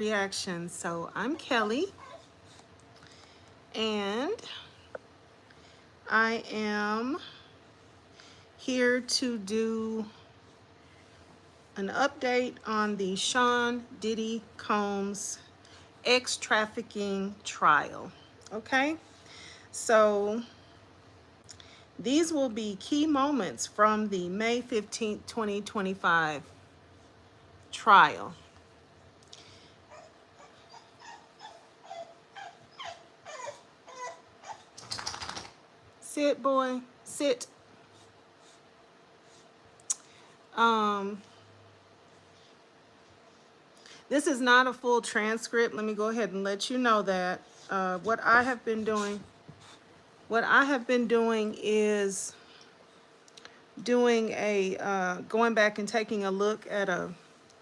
Reaction. So I'm Kelly, and I am here to do an update on the Sean Diddy Combs ex-trafficking trial. Okay, so these will be key moments from the May 15th, 2025 trial. Sit, boy, sit. Um, This is not a full transcript. Let me go ahead and let you know that. What I have been doing is doing going back and taking a look at a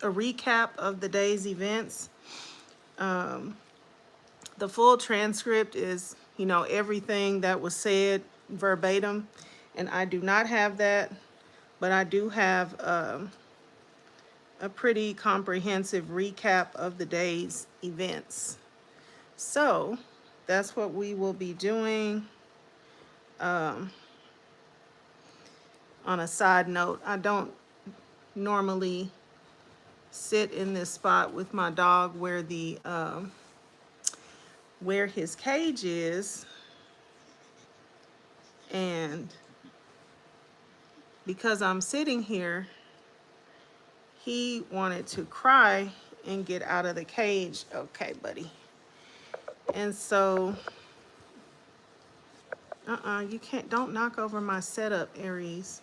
recap of the day's events. Um, the full transcript is, everything that was said verbatim, and I do not have that, but I do have a pretty comprehensive recap of the day's events. So that's what we will be doing. On a side note, I don't normally sit in this spot with my dog where his cage is, and because I'm sitting here, he wanted to cry and get out of the cage. Okay, buddy. And so, you can't, don't knock over my setup, Aries.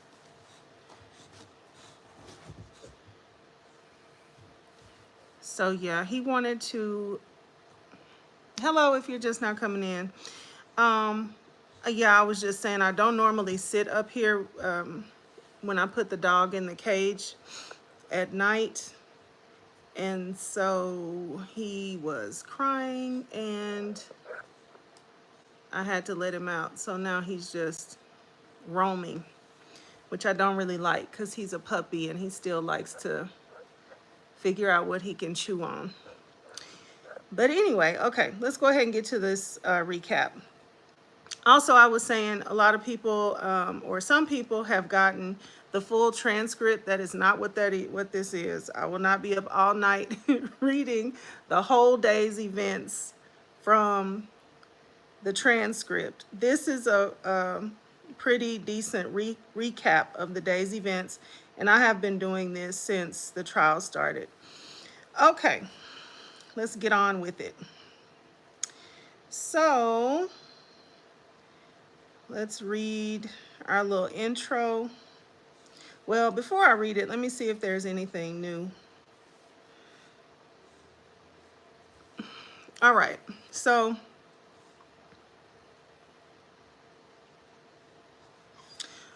So yeah, he wanted to, hello, if you're just now coming in. Yeah, I was just saying I don't normally sit up here when I put the dog in the cage at night. And so he was crying and I had to let him out. So now he's just roaming, which I don't really like because he's a puppy and he still likes to figure out what he can chew on. But anyway, okay, let's go ahead and get to this recap. Also, I was saying a lot of people, or some people, have gotten the full transcript. That is not what this is. I will not be up all night reading the whole day's events from the transcript. This is a pretty decent recap of the day's events, and I have been doing this since the trial started. Okay, let's get on with it. So let's read our little intro. Well, before I read it, let me see if there's anything new. All right, so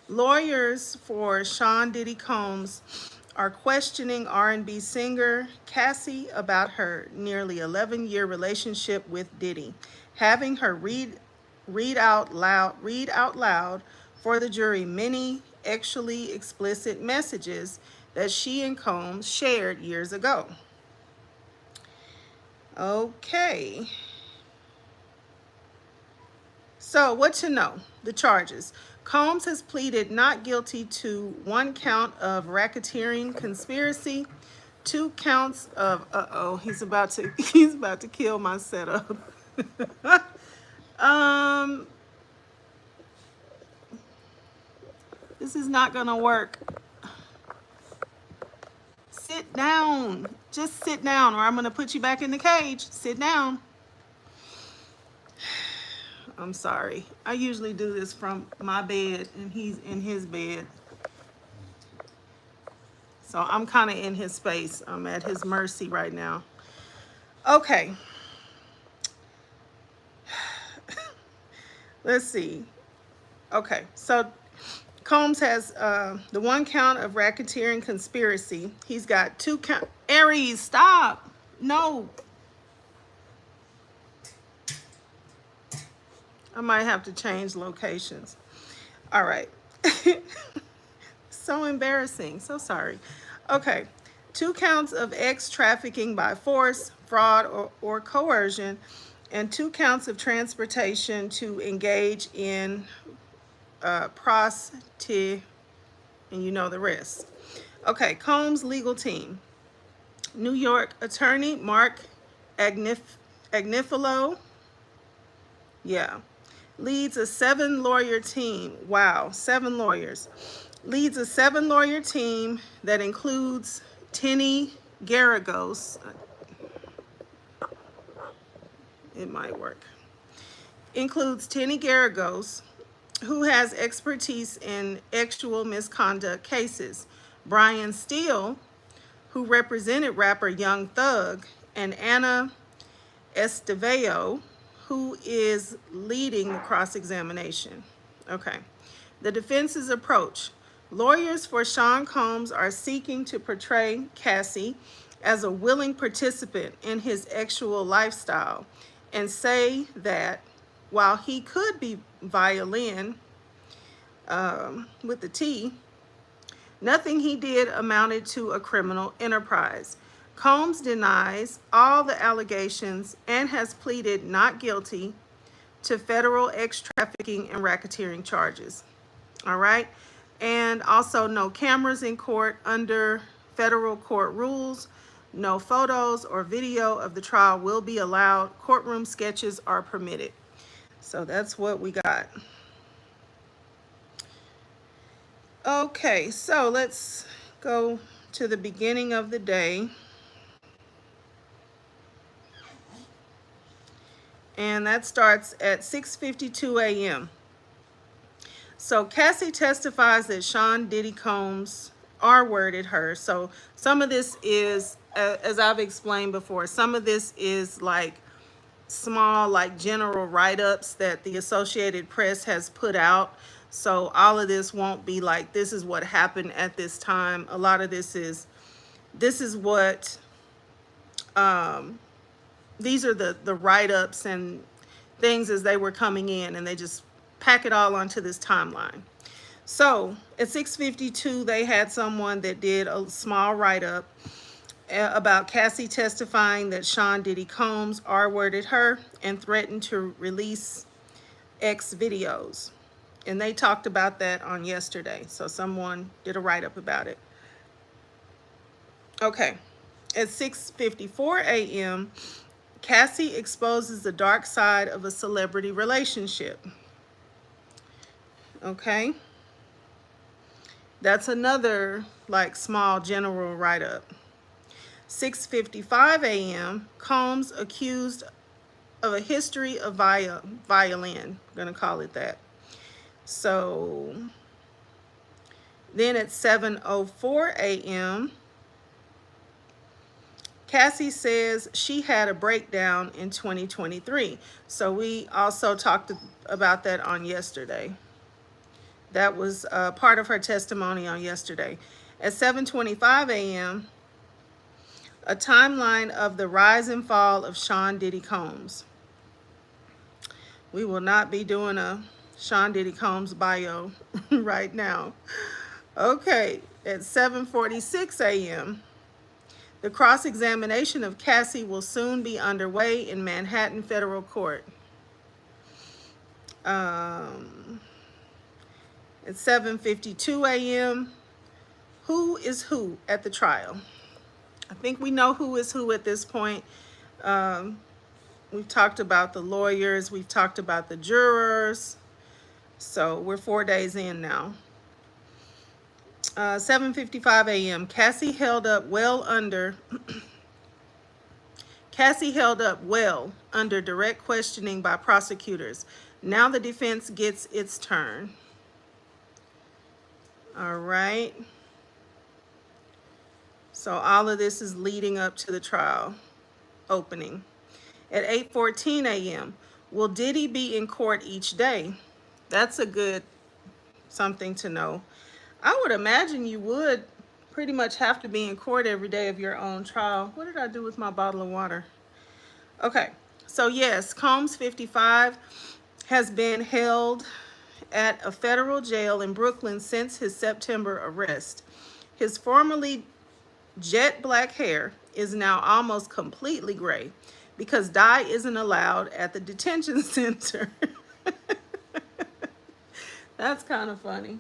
lawyers for Sean Diddy Combs are questioning R&B singer Cassie about her nearly 11-year relationship with Diddy, having her read out loud for the jury many sexually explicit messages that she and Combs shared years ago. Okay. So what to know? The charges. Combs has pleaded not guilty to 1 count of racketeering conspiracy, 2 counts of he's about to kill my setup. This is not gonna work. Sit down. Just sit down, or I'm gonna put you back in the cage. Sit down. I'm sorry. I usually do this from my bed and he's in his bed. So I'm kind of in his space. I'm at his mercy right now. Okay. Let's see. Okay. So Combs has the 1 count of racketeering conspiracy. He's got 2 count. Aries, stop. No. I might have to change locations. All right. So embarrassing. So sorry. Okay. 2 counts of trafficking by force, fraud, or coercion, and 2 counts of transportation to engage in prostitution, and you know the rest. Okay, Combs' legal team. New York attorney Mark Agnifilo, yeah, leads a 7-lawyer team. Wow, 7 lawyers. Leads a 7-lawyer team that includes Tenny Garagos. It might work. Includes Tenny Garagos, who has expertise in sexual misconduct cases. Brian Steele, who represented rapper Young Thug, and Anna Estevao, who is leading the cross-examination. Okay. The defense's approach. Lawyers for Sean Combs are seeking to portray Cassie as a willing participant in his sexual lifestyle and say that while he could be violin with the T, nothing he did amounted to a criminal enterprise. Combs denies all the allegations and has pleaded not guilty to federal trafficking and racketeering charges. All right. And also no cameras in court under federal court rules. No photos or video of the trial will be allowed. Courtroom sketches are permitted. So that's what we got. Okay, so let's go to the beginning of the day. And that starts at 6:52 a.m. So Cassie testifies that Sean Diddy Combs R-worded her. So some of this is, as I've explained before, some of this is like small, like general write-ups that the Associated Press has put out. So all of this won't be like, this is what happened at this time. A lot of this is what, these are the write-ups and things as they were coming in, and they just pack it all onto this timeline. So at 6:52, they had someone that did a small write-up about Cassie testifying that Sean Diddy Combs R-worded her and threatened to release X videos. And they talked about that on yesterday. So someone did a write-up about it. Okay. At 6:54 a.m., Cassie exposes the dark side of a celebrity relationship. Okay. That's another like small general write-up. 6:55 a.m., Combs accused of a history of violin. I'm going to call it that. So then at 7:04 a.m., Cassie says she had a breakdown in 2023. So we also talked about that on yesterday. That was part of her testimony on yesterday. At 7:25 a.m., a timeline of the rise and fall of Sean Diddy Combs. We will not be doing a Sean Diddy Combs bio right now. Okay, at 7:46 a.m., the cross-examination of Cassie will soon be underway in Manhattan Federal Court. At 7:52 a.m., who is who at the trial? I think we know who is who at this point. We've talked about the lawyers. We've talked about the jurors. So we're 4 days in now. 7:55 a.m. Cassie held up well under direct questioning by prosecutors. Now the defense gets its turn. All right. So all of this is leading up to the trial opening. At 8:14 a.m., will Diddy be in court each day? That's a good something to know. I would imagine you would pretty much have to be in court every day of your own trial. What did I do with my bottle of water? Okay, so yes, Combs 55 has been held at a federal jail in Brooklyn since his September arrest. His formerly jet black hair is now almost completely gray because dye isn't allowed at the detention center. That's kind of funny.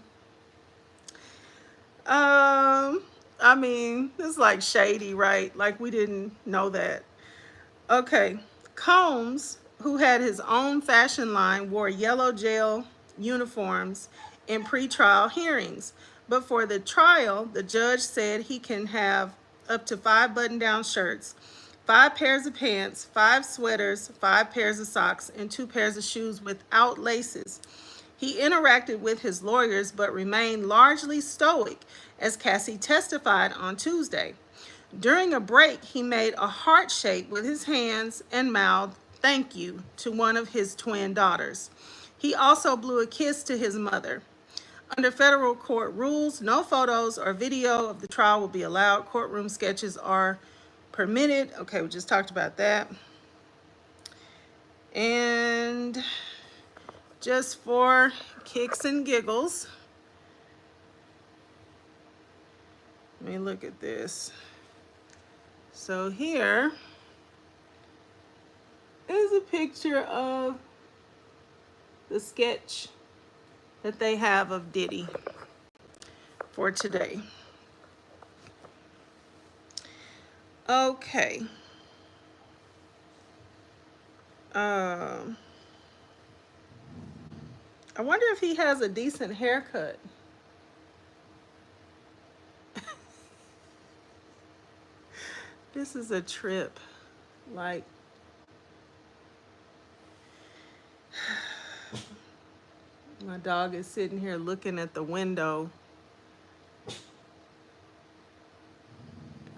I mean, it's like shady, right? Like we didn't know that. Okay, Combs, who had his own fashion line, wore yellow jail uniforms in pretrial hearings. But for the trial, the judge said he can have up to 5 button-down shirts, 5 pairs of pants, 5 sweaters, 5 pairs of socks, and 2 pairs of shoes without laces. He interacted with his lawyers but remained largely stoic, as Cassie testified on Tuesday. During a break, he made a heart shape with his hands and mouthed "thank you" to one of his twin daughters. He also blew a kiss to his mother. Under federal court rules, no photos or video of the trial will be allowed. Courtroom sketches are permitted. Okay, we just talked about that. And just for kicks and giggles, let me look at this. So here is a picture of the sketch that they have of Diddy for today. Okay. I wonder if he has a decent haircut. This is a trip. Like, my dog is sitting here looking at the window.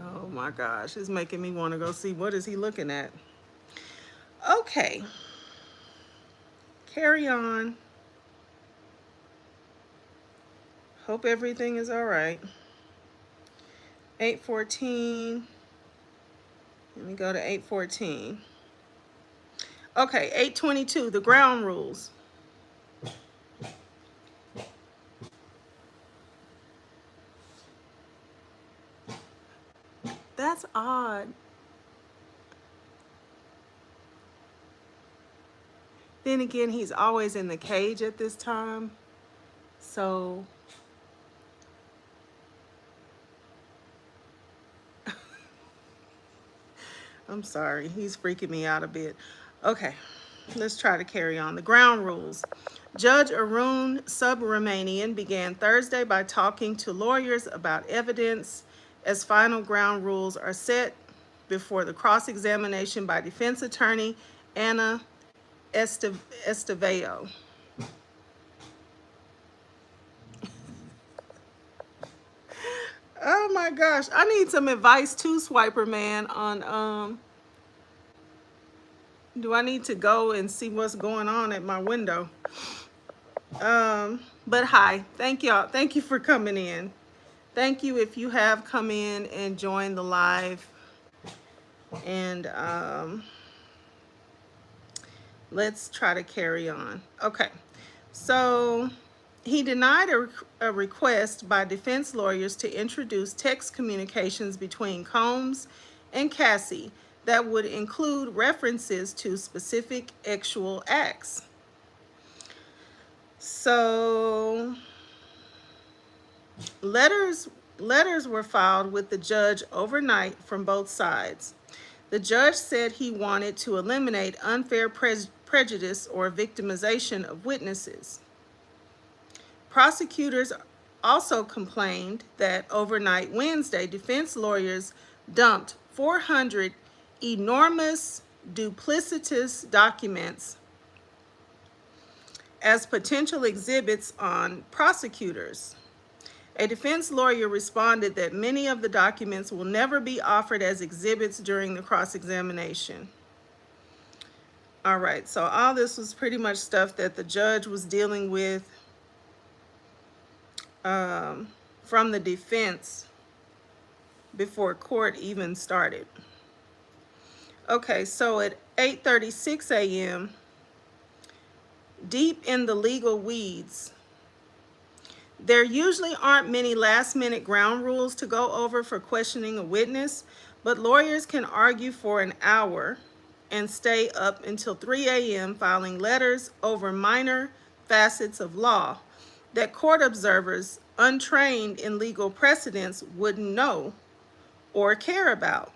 Oh my gosh, it's making me want to go see what is he looking at. Okay. Carry on. Hope everything is all right. 8:14. Let me go to 8:14. Okay, 8:22, the ground rules. That's odd. Then again, he's always in the cage at this time. So I'm sorry, he's freaking me out a bit. Okay, let's try to carry on. The ground rules. Judge Arun Subramanian began Thursday by talking to lawyers about evidence as final ground rules are set before the cross-examination by defense attorney Anna Estevao. Oh my gosh, I need some advice too, Swiper Man, on do I need to go and see what's going on at my window? But hi, thank y'all. Thank you for coming in. Thank you if you have come in and joined the live. And let's try to carry on. Okay, so he denied a request by defense lawyers to introduce text communications between Combs and Cassie that would include references to specific sexual acts. So letters were filed with the judge overnight from both sides. The judge said he wanted to eliminate unfair prejudice or victimization of witnesses. Prosecutors also complained that overnight Wednesday, defense lawyers dumped 400 enormous, duplicitous documents as potential exhibits on prosecutors. A defense lawyer responded that many of the documents will never be offered as exhibits during the cross-examination. All right, so all this was pretty much stuff that the judge was dealing with from the defense before court even started. Okay, so at 8:36 a.m., deep in the legal weeds, There usually aren't many last-minute ground rules to go over for questioning a witness, but lawyers can argue for an hour and stay up until 3 a.m. filing letters over minor facets of law that court observers untrained in legal precedents wouldn't know or care about.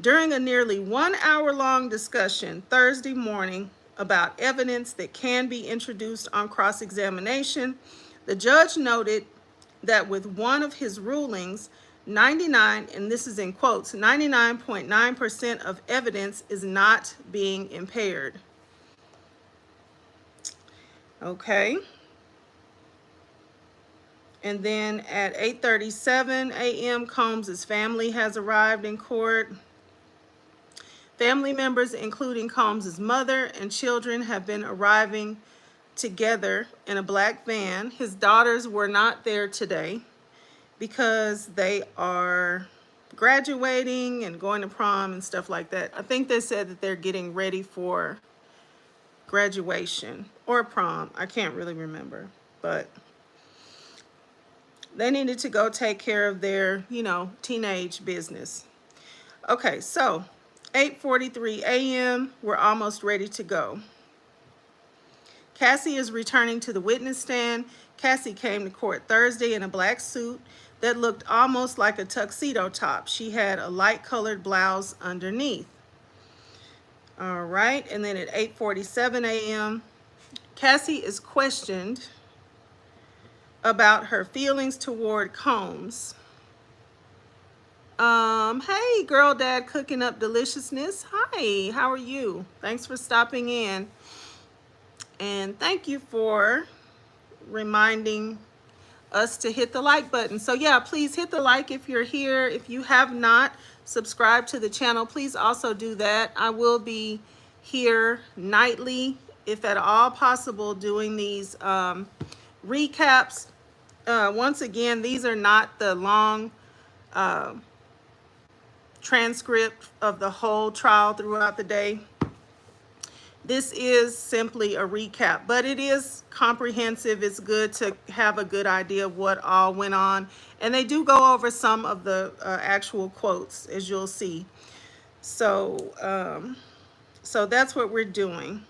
During a nearly 1 hour long discussion Thursday morning about evidence that can be introduced on cross-examination, the judge noted that with one of his rulings, 99, and this is in quotes, 99.9% of evidence is not being impaired. Okay. And then at 8:37 a.m., Combs' family has arrived in court. Family members, including Combs' mother and children, have been arriving together in a black van. His daughters were not there today because they are graduating and going to prom and stuff like that. I think they said that they're getting ready for graduation or prom. I can't really remember, but they needed to go take care of their, teenage business. Okay, so 8:43 a.m., we're almost ready to go. Cassie is returning to the witness stand. Cassie came to court Thursday in a black suit that looked almost like a tuxedo top. She had a light-colored blouse underneath. All right, and then at 8:47 a.m., Cassie is questioned about her feelings toward Combs. Hey, girl dad cooking up deliciousness. Hi, how are you? Thanks for stopping in. And thank you for reminding us to hit the like button. So yeah, please hit the like if you're here. If you have not subscribed to the channel, please also do that. I will be here nightly, if at all possible, doing these recaps. Once again, these are not the long transcript of the whole trial throughout the day. This is simply a recap, but it is comprehensive. It's good to have a good idea of what all went on. And they do go over some of the actual quotes, as you'll see. So, so that's what we're doing.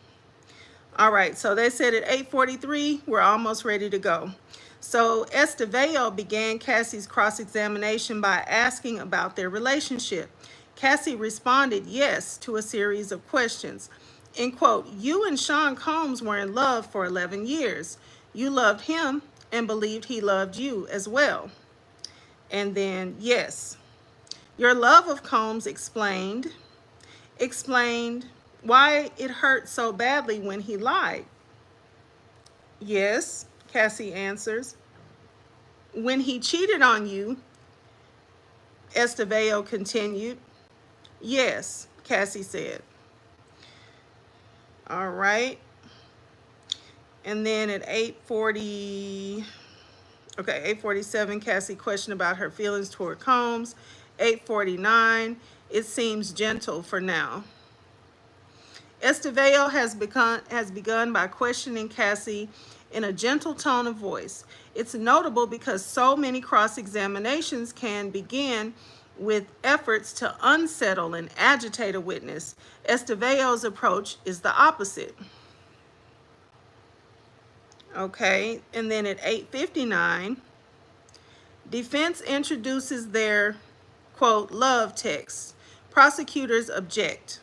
All right, so they said at 8:43, we're almost ready to go. So Estevao began Cassie's cross-examination by asking about their relationship. Cassie responded yes to a series of questions. In quote, "You and Sean Combs were in love for 11 years. You loved him and believed he loved you as well." And then, yes, your love of Combs explained why it hurt so badly when he lied. Yes, Cassie answers. When he cheated on you, Estevao continued. Yes, Cassie said. All right. And then at 8:47, Cassie questioned about her feelings toward Combs. 8:49, it seems gentle for now. Estevao has begun by questioning Cassie in a gentle tone of voice. It's notable because so many cross-examinations can begin with efforts to unsettle and agitate a witness. Estevao's approach is the opposite. Okay, and then at 8:59, defense introduces their, quote, love text. Prosecutors object.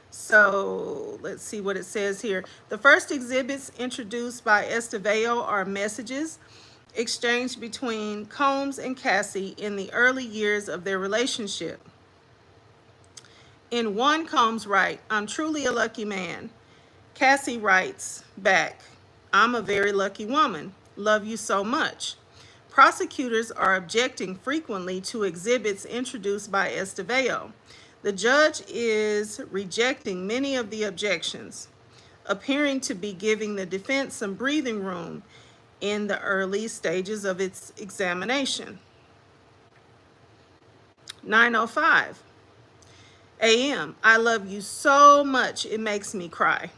So let's see what it says here. The first exhibits introduced by Estevao are messages exchanged between Combs and Cassie in the early years of their relationship. In one, Combs writes, "I'm truly a lucky man." Cassie writes back, "I'm a very lucky woman. Love you so much." Prosecutors are objecting frequently to exhibits introduced by Estevao. The judge is rejecting many of the objections, appearing to be giving the defense some breathing room in the early stages of its examination. 9:05 a.m. I love you so much, it makes me cry.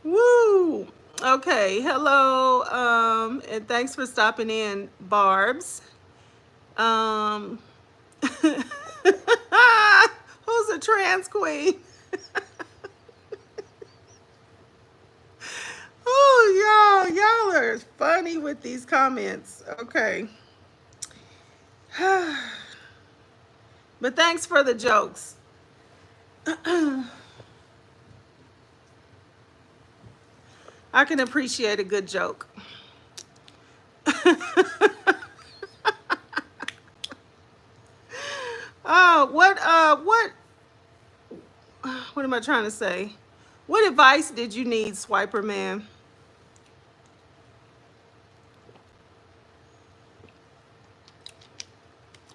Woo! Okay, hello, and thanks for stopping in, Barb's. Um, who's a trans queen? Oh, y'all are funny with these comments. Okay. But thanks for the jokes. I can appreciate a good joke. Oh, what am I trying to say? What advice did you need, Swiper Man?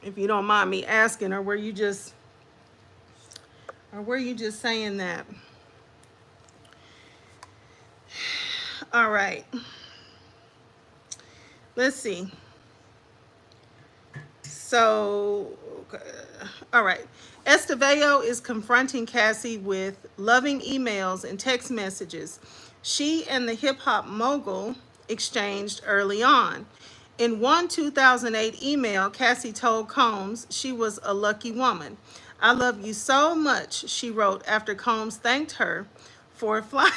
If you don't mind me asking, or were you just saying that? All right. Let's see. So, all right. Esteveo is confronting Cassie with loving emails and text messages she and the hip hop mogul exchanged early on. In one 2008 email, Cassie told Combs she was a lucky woman. I love you so much, she wrote after Combs thanked her for flying.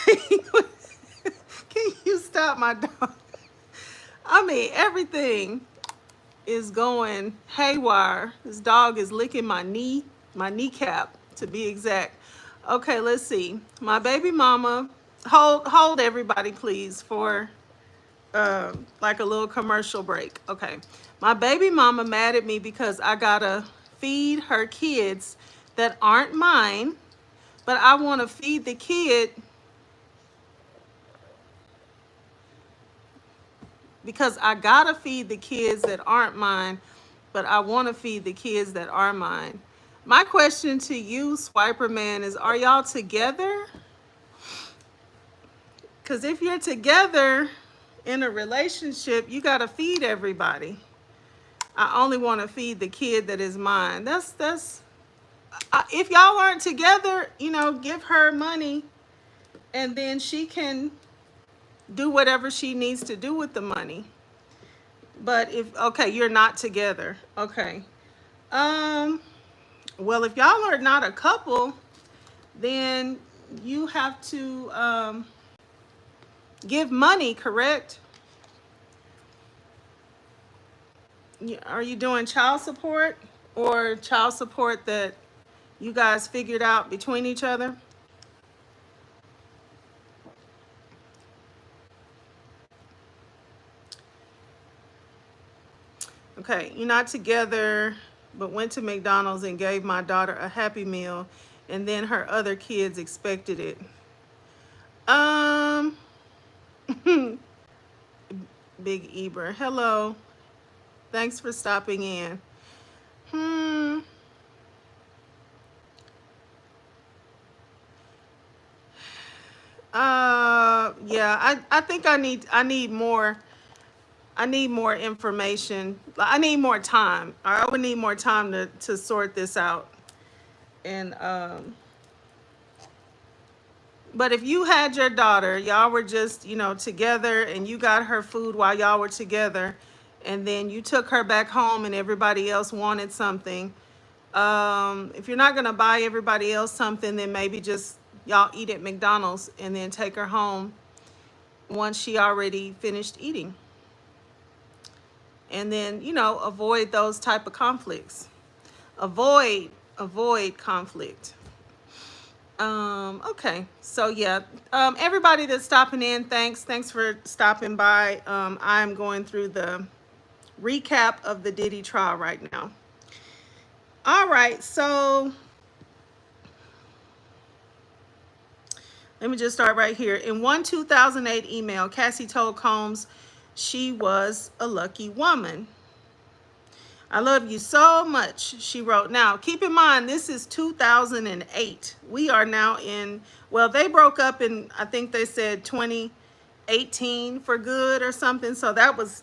Can you stop my dog? I mean, everything is going haywire. This dog is licking my kneecap to be exact. Okay, let's see. My baby mama, hold everybody please for like a little commercial break. Okay. My baby mama mad at me because I gotta feed her kids that aren't mine, but I want to feed the kid because I gotta feed the kids that aren't mine, but I want to feed the kids that are mine. My question to you, Swiper Man, is are y'all together? Because if you're together in a relationship, you gotta feed everybody. I only want to feed the kid that is mine. That's if y'all aren't together, give her money and then she can do whatever she needs to do with the money. But okay, you're not together. Okay. Well, if y'all are not a couple, then you have to give money, correct? Are you doing child support or child support that you guys figured out between each other? Okay, you're not together, but went to McDonald's and gave my daughter a Happy Meal, and then her other kids expected it. Um, Big Eber, hello. Thanks for stopping in. Yeah, I think I need more information. I need more time. I would need more time to sort this out. And but if you had your daughter, y'all were just, together and you got her food while y'all were together, and then you took her back home and everybody else wanted something. If you're not gonna buy everybody else something, then maybe just y'all eat at McDonald's and then take her home once she already finished eating. And then, avoid those type of conflicts. Avoid conflict. Okay, so yeah, everybody that's stopping in, thanks for stopping by. I'm going through the recap of the Diddy trial right now. All right, so let me just start right here. In one 2008 email, Cassie told Combs she was a lucky woman. I love you so much, she wrote. Now, keep in mind, this is 2008. We are now well, they broke up in, I think they said 2018 for good or something. So that was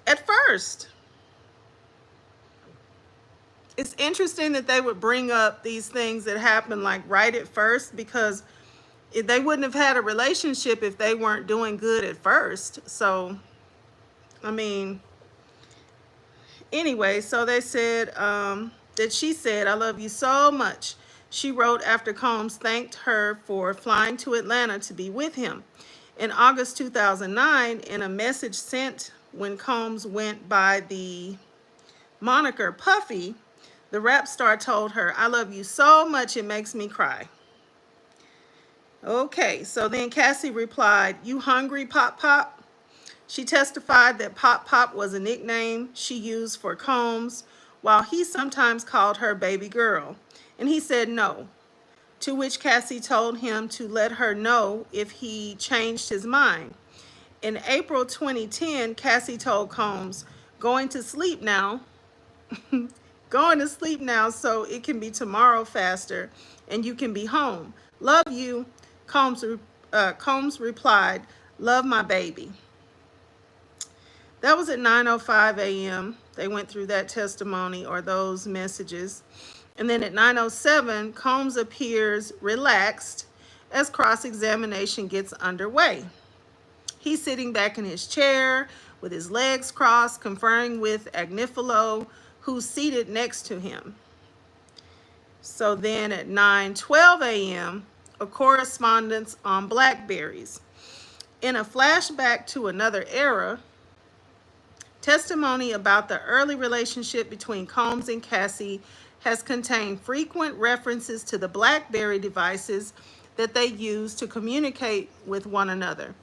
at first. It's interesting that they would bring up these things that happened like right at first, because They wouldn't have had a relationship if they weren't doing good at first. So, I mean, anyway, so they said that she said, "I love you so much." She wrote after Combs thanked her for flying to Atlanta to be with him. In August 2009, in a message sent when Combs went by the moniker Puffy, the rap star told her, "I love you so much it makes me cry." Okay, so then Cassie replied, "You hungry, Pop Pop?" She testified that Pop Pop was a nickname she used for Combs, while he sometimes called her baby girl. And he said no, to which Cassie told him to let her know if he changed his mind. In April 2010, Cassie told Combs, "Going to sleep now, going to sleep now so it can be tomorrow faster and you can be home. Love you." Combs replied, "Love my baby." That was at 9:05 a.m. They went through that testimony or those messages. And then at 9:07, Combs appears relaxed as cross-examination gets underway. He's sitting back in his chair with his legs crossed, conferring with Agnifilo, who's seated next to him. So then at 9:12 a.m., a correspondence on Blackberries. In a flashback to another era, testimony about the early relationship between Combs and Cassie has contained frequent references to the BlackBerry devices that they used to communicate with one another.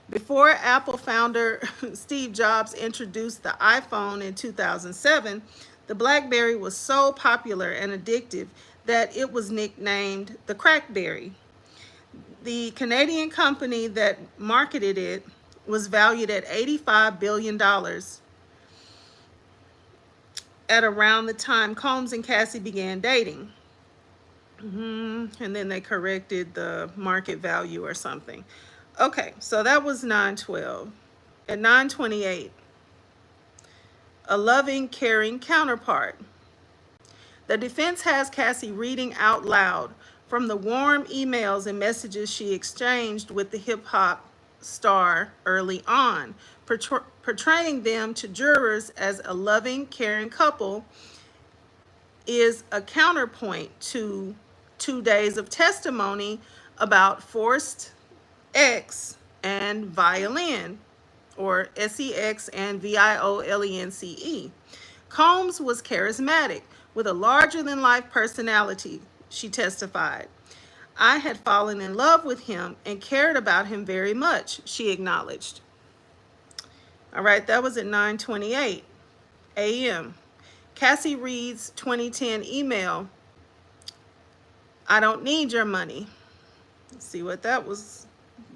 Before Apple founder Steve Jobs introduced the iPhone in 2007, the BlackBerry was so popular and addictive that it was nicknamed the Crackberry. The Canadian company that marketed it was valued at $85 billion at around the time Combs and Cassie began dating. And then they corrected the market value or something. Okay, so that was 9:12. At 9:28, a loving, caring counterpart. The defense has Cassie reading out loud from the warm emails and messages she exchanged with the hip-hop star early on, portraying them to jurors as a loving, caring couple is a counterpoint to 2 days of testimony about forced X and violin, or SEX and VIOLENCE. Combs was charismatic with a larger-than-life personality, she testified. "I had fallen in love with him and cared about him very much," she acknowledged. All right, that was at 9:28 a.m. Cassie reads 2010 email, "I don't need your money." Let's see what that was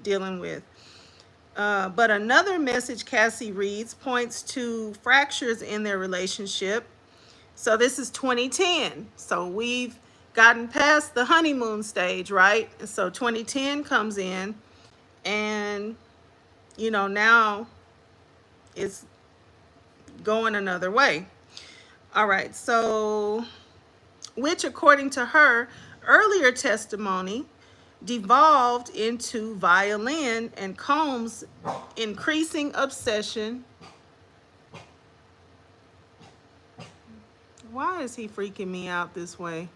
dealing with. But another message Cassie reads points to fractures in their relationship. So this is 2010. So we've gotten past the honeymoon stage, right? And so 2010 comes in and, now it's going another way. All right, so, which according to her earlier testimony, devolved into violin and Combs' increasing obsession. Why is he freaking me out this way?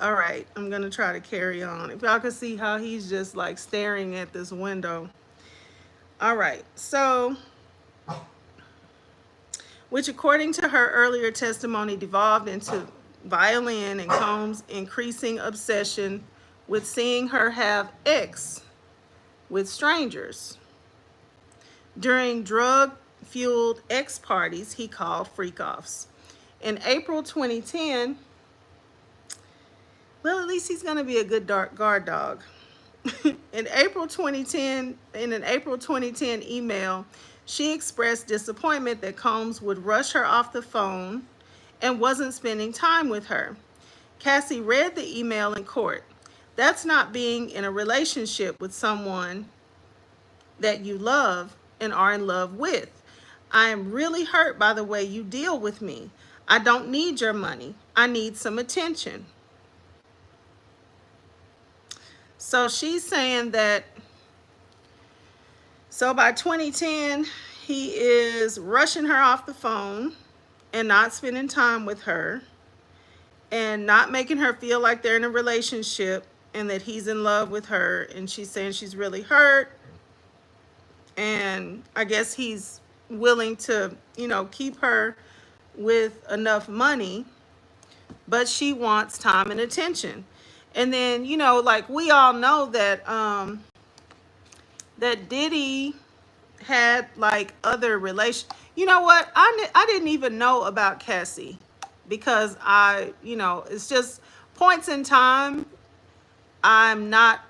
All right, I'm gonna try to carry on. If y'all can see how he's just like staring at this window. All right, so, which according to her earlier testimony devolved into violin and Combs' increasing obsession with seeing her have X with strangers. During drug-fueled X parties he called freak-offs. In April 2010, well, at least he's gonna be a good guard dog. In an April 2010 email, she expressed disappointment that Combs would rush her off the phone and wasn't spending time with her. Cassie read the email in court. "That's not being in a relationship with someone that you love and are in love with. I am really hurt by the way you deal with me. I don't need your money. I need some attention. So she's saying that, so by 2010, he is rushing her off the phone and not spending time with her and not making her feel like they're in a relationship and that he's in love with her. And she's saying she's really hurt. And I guess he's willing to, keep her with enough money, but she wants time and attention. And then, like we all know that that Diddy had like other relations. You know what? I didn't even know about Cassie because it's just points in time. I'm not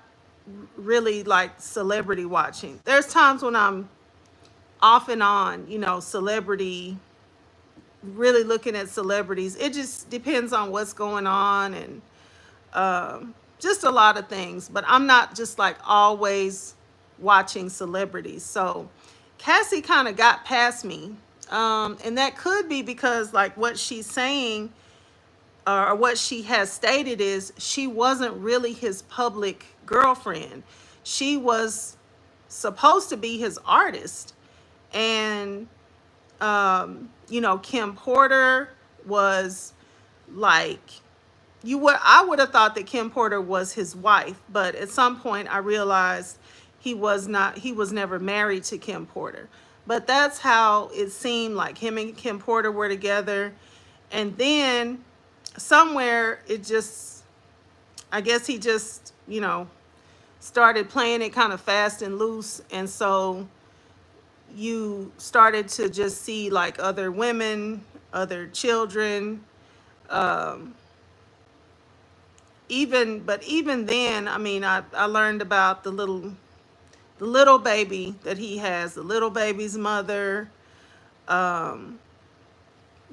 really like celebrity watching. There's times when I'm off and on, celebrity, really looking at celebrities. It just depends on what's going on and just a lot of things. But I'm not just like always watching celebrities. So Cassie kind of got past me. And that could be because like what she's saying or what she has stated is she wasn't really his public girlfriend. She was supposed to be his artist. And, Kim Porter was like, I would have thought that Kim Porter was his wife, but at some point I realized he was never married to Kim Porter. But that's how it seemed like him and Kim Porter were together. And then somewhere I guess he just, started playing it kind of fast and loose. And so you started to just see like other women, other children, even then, I mean, I learned about the little baby that he has, the little baby's mother, the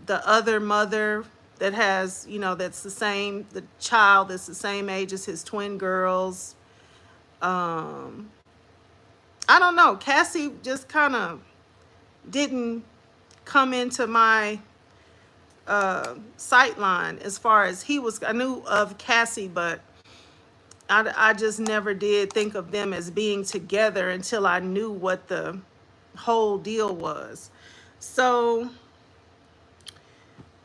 other mother that has, that's the child that's the same age as his twin girls. I don't know. Cassie just kind of didn't come into my sight line as far as I knew of Cassie, but I just never did think of them as being together until I knew what the whole deal was. So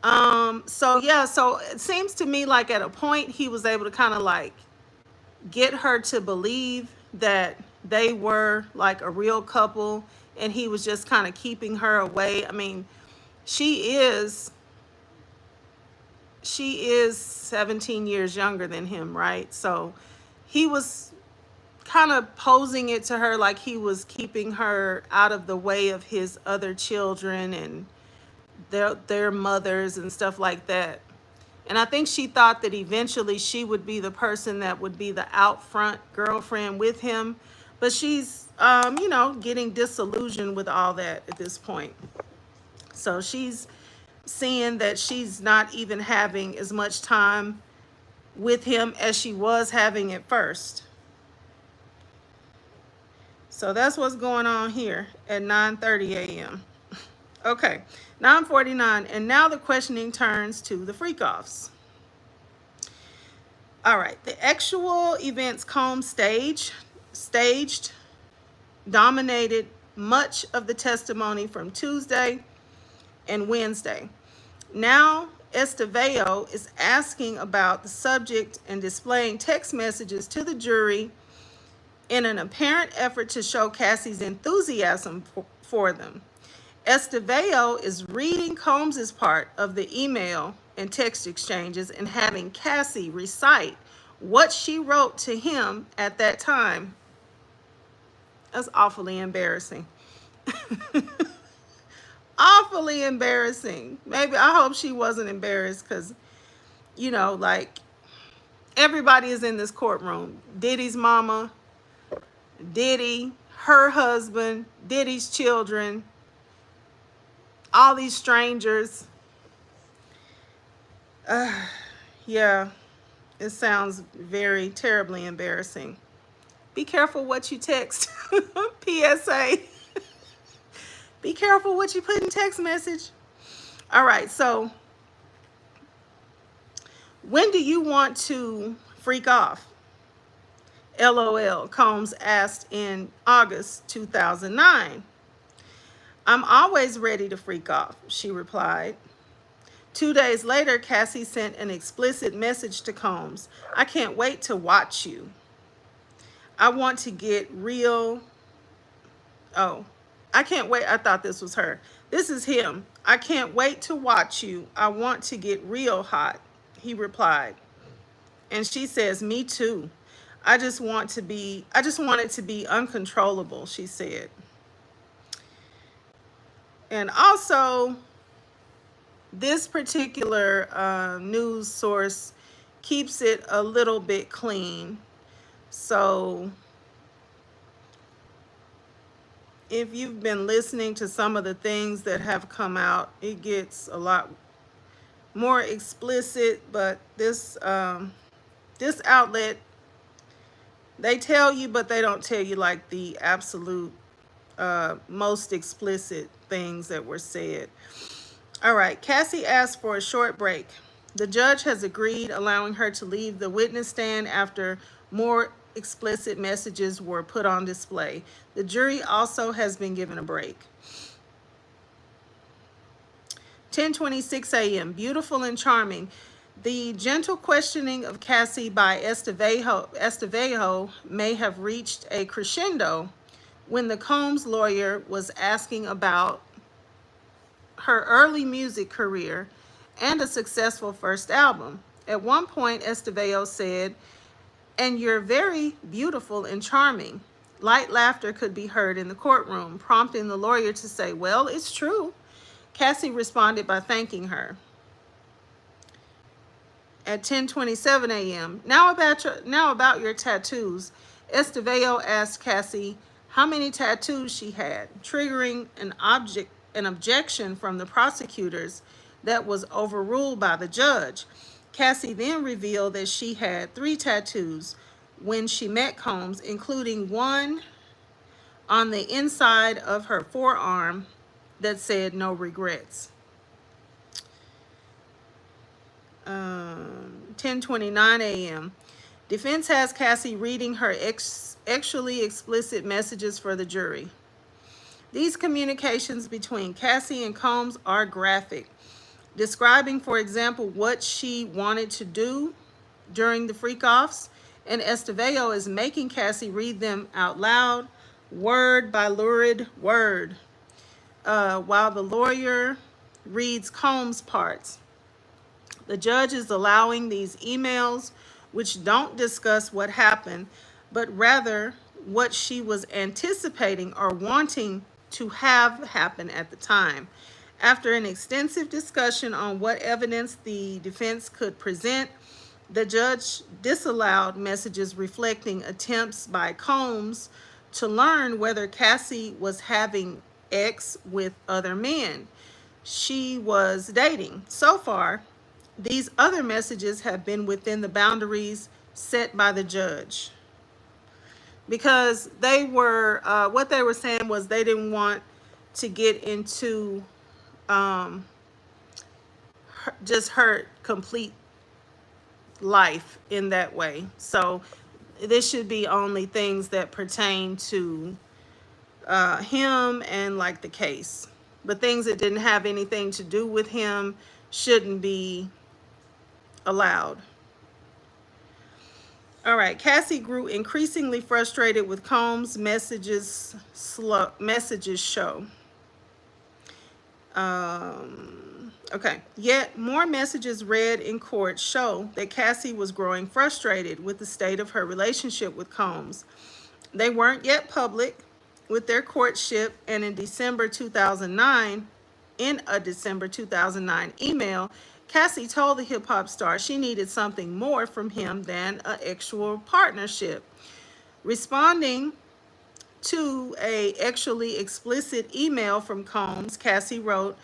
so it seems to me like at a point he was able to kind of like get her to believe that they were like a real couple, and he was just kind of keeping her away. I mean, she is 17 years younger than him, right? So he was kind of posing it to her like he was keeping her out of the way of his other children and their mothers and stuff like that. And I think she thought that eventually she would be the person that would be the out front girlfriend with him. But she's, getting disillusioned with all that at this point. So she's seeing that she's not even having as much time with him as she was having at first. So that's what's going on here at 9:30 a.m. Okay, 9:49, and now the questioning turns to the freak-offs. All right, the actual events Combs staged dominated much of the testimony from Tuesday and Wednesday. Now, Estevao is asking about the subject and displaying text messages to the jury in an apparent effort to show Cassie's enthusiasm for them. Estevao is reading Combs's part of the email and text exchanges and having Cassie recite what she wrote to him at that time. That's awfully embarrassing. Awfully embarrassing. Maybe I hope she wasn't embarrassed because, like everybody is in this courtroom. Diddy's mama, Diddy, her husband, Diddy's children, all these strangers. Yeah, it sounds very terribly embarrassing. Be careful what you text. PSA. Be careful what you put in text message. All right, so when do you want to freak off? LOL, Combs asked in August 2009. I'm always ready to freak off, she replied. 2 days later, Cassie sent an explicit message to Combs. I can't wait to watch you. I want to get real. Oh, I can't wait. I thought this was her. This is him. I can't wait to watch you. I want to get real hot, he replied. And she says, me too. I just want it to be uncontrollable, she said. And also, this particular news source keeps it a little bit clean. So if you've been listening to some of the things that have come out, it gets a lot more explicit. But this this outlet, they tell you, but they don't tell you like the absolute most explicit things that were said. All right, Cassie asked for a short break. The judge has agreed, allowing her to leave the witness stand after more explicit messages were put on display. The jury also has been given a break. 10:26 a.m. Beautiful and charming. The gentle questioning of Cassie by Estevao may have reached a crescendo when the Combs lawyer was asking about her early music career and a successful first album. At one point, Estevao said, and you're very beautiful and charming. Light laughter could be heard in the courtroom, prompting the lawyer to say, well, it's true. Cassie responded by thanking her. At 10:27 a.m., now about your tattoos, Estevao asked Cassie how many tattoos she had, triggering an objection from the prosecutors that was overruled by the judge. Cassie then revealed that she had 3 tattoos when she met Combs, including one on the inside of her forearm that said no regrets. 10:29 a.m. Defense has Cassie reading her sexually explicit messages for the jury. These communications between Cassie and Combs are graphic, describing, for example, what she wanted to do during the freak-offs, and Estevao is making Cassie read them out loud, word by lurid word, while the lawyer reads Combs' parts. The judge is allowing these emails, which don't discuss what happened, but rather what she was anticipating or wanting to have happen at the time. After an extensive discussion on what evidence the defense could present, the judge disallowed messages reflecting attempts by Combs to learn whether Cassie was having sex with other men she was dating. So far, these other messages have been within the boundaries set by the judge, because they were, what they were saying was they didn't want to get into just her complete life in that way. So this should be only things that pertain to him and like the case. But things that didn't have anything to do with him shouldn't be allowed. All right, Cassie grew increasingly frustrated with Combs' messages show. Okay, yet more messages read in court show that Cassie was growing frustrated with the state of her relationship with Combs. They weren't yet public with their courtship, and in a December 2009 email, Cassie told the hip-hop star she needed something more from him than an actual partnership. Responding to a sexually explicit email from Combs, Cassie wrote,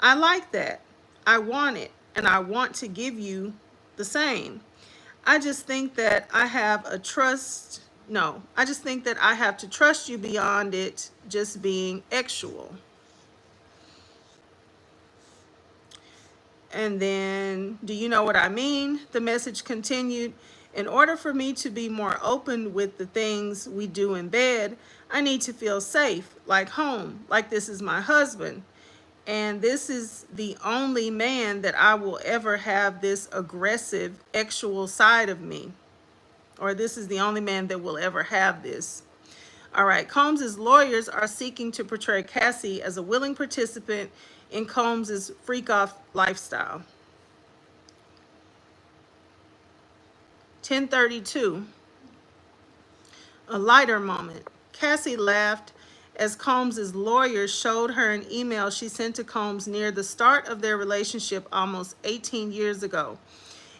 I like that. I want it, and I want to give you the same. I just think that I have to trust you beyond it just being sexual. And then, do you know what I mean? The message continued. In order for me to be more open with the things we do in bed, I need to feel safe, like home, like this is my husband. And this is the only man that I will ever have this aggressive, sexual side of me. Or this is the only man that will ever have this. All right, Combs's lawyers are seeking to portray Cassie as a willing participant in Combs's freak-off lifestyle. 10:32, a lighter moment. Cassie laughed as Combs's lawyer showed her an email she sent to Combs near the start of their relationship almost 18 years ago.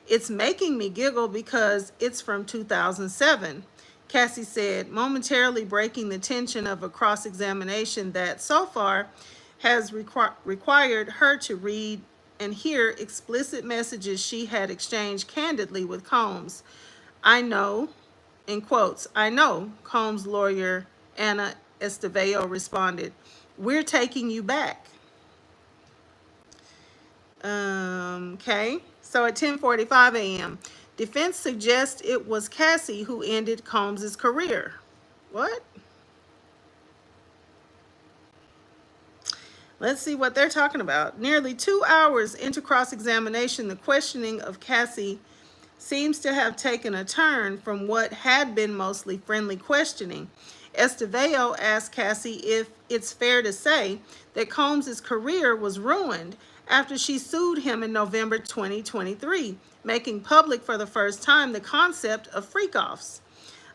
It's making me giggle because it's from 2007, Cassie said, momentarily breaking the tension of a cross-examination that so far has required her to read and hear explicit messages she had exchanged candidly with Combs. I know, in quotes, I know, Combs' lawyer Anna Estevao responded. We're taking you back. Okay, so at 10:45 a.m., defense suggests it was Cassie who ended Combs' career. What? Let's see what they're talking about. Nearly 2 hours into cross-examination, the questioning of Cassie seems to have taken a turn from what had been mostly friendly questioning. Estevao asked Cassie if it's fair to say that Combs' career was ruined after she sued him in November 2023, making public for the first time the concept of freak-offs.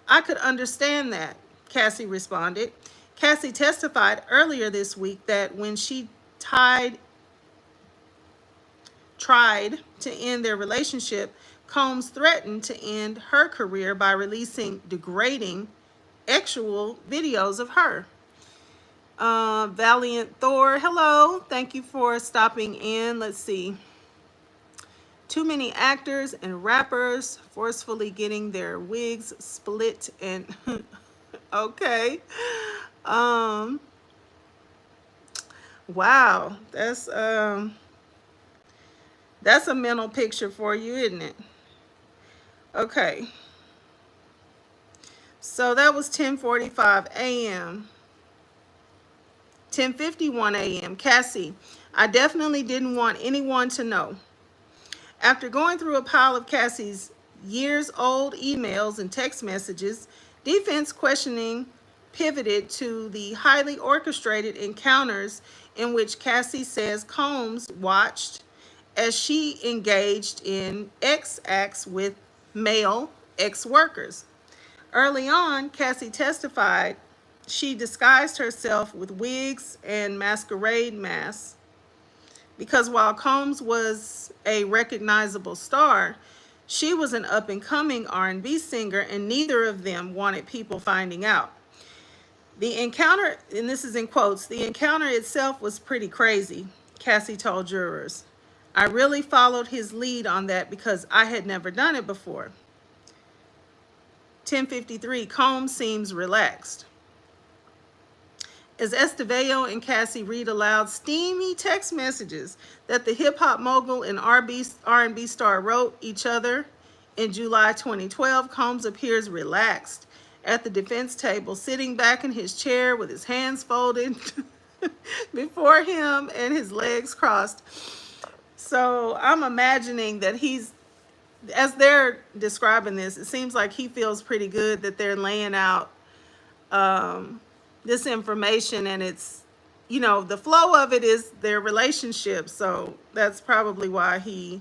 I could understand that, Cassie responded. Cassie testified earlier this week that when she tried to end their relationship, Combs threatened to end her career by releasing degrading, sexual videos of her. Valiant Thor, hello. Thank you for stopping in. Let's see. Too many actors and rappers forcefully getting their wigs split and okay. Wow, that's a mental picture for you, isn't it? Okay. So that was 10:45 a.m. 10:51 a.m. Cassie, I definitely didn't want anyone to know. After going through a pile of Cassie's years-old emails and text messages, defense questioning pivoted to the highly orchestrated encounters in which Cassie says Combs watched as she engaged in acts with male ex-workers. Early on, Cassie testified she disguised herself with wigs and masquerade masks because while Combs was a recognizable star, she was an up-and-coming R&B singer, and neither of them wanted people finding out. The encounter, and this is in quotes, the encounter itself was pretty crazy, Cassie told jurors. I really followed his lead on that because I had never done it before. 10:53, Combs seems relaxed. As Estevao and Cassie read aloud steamy text messages that the hip-hop mogul and R&B star wrote each other in July 2012, Combs appears relaxed at the defense table, sitting back in his chair with his hands folded before him and his legs crossed. So I'm imagining that he's, as they're describing this, it seems like he feels pretty good that they're laying out this information, and it's, you know, the flow of it is their relationship. So that's probably why he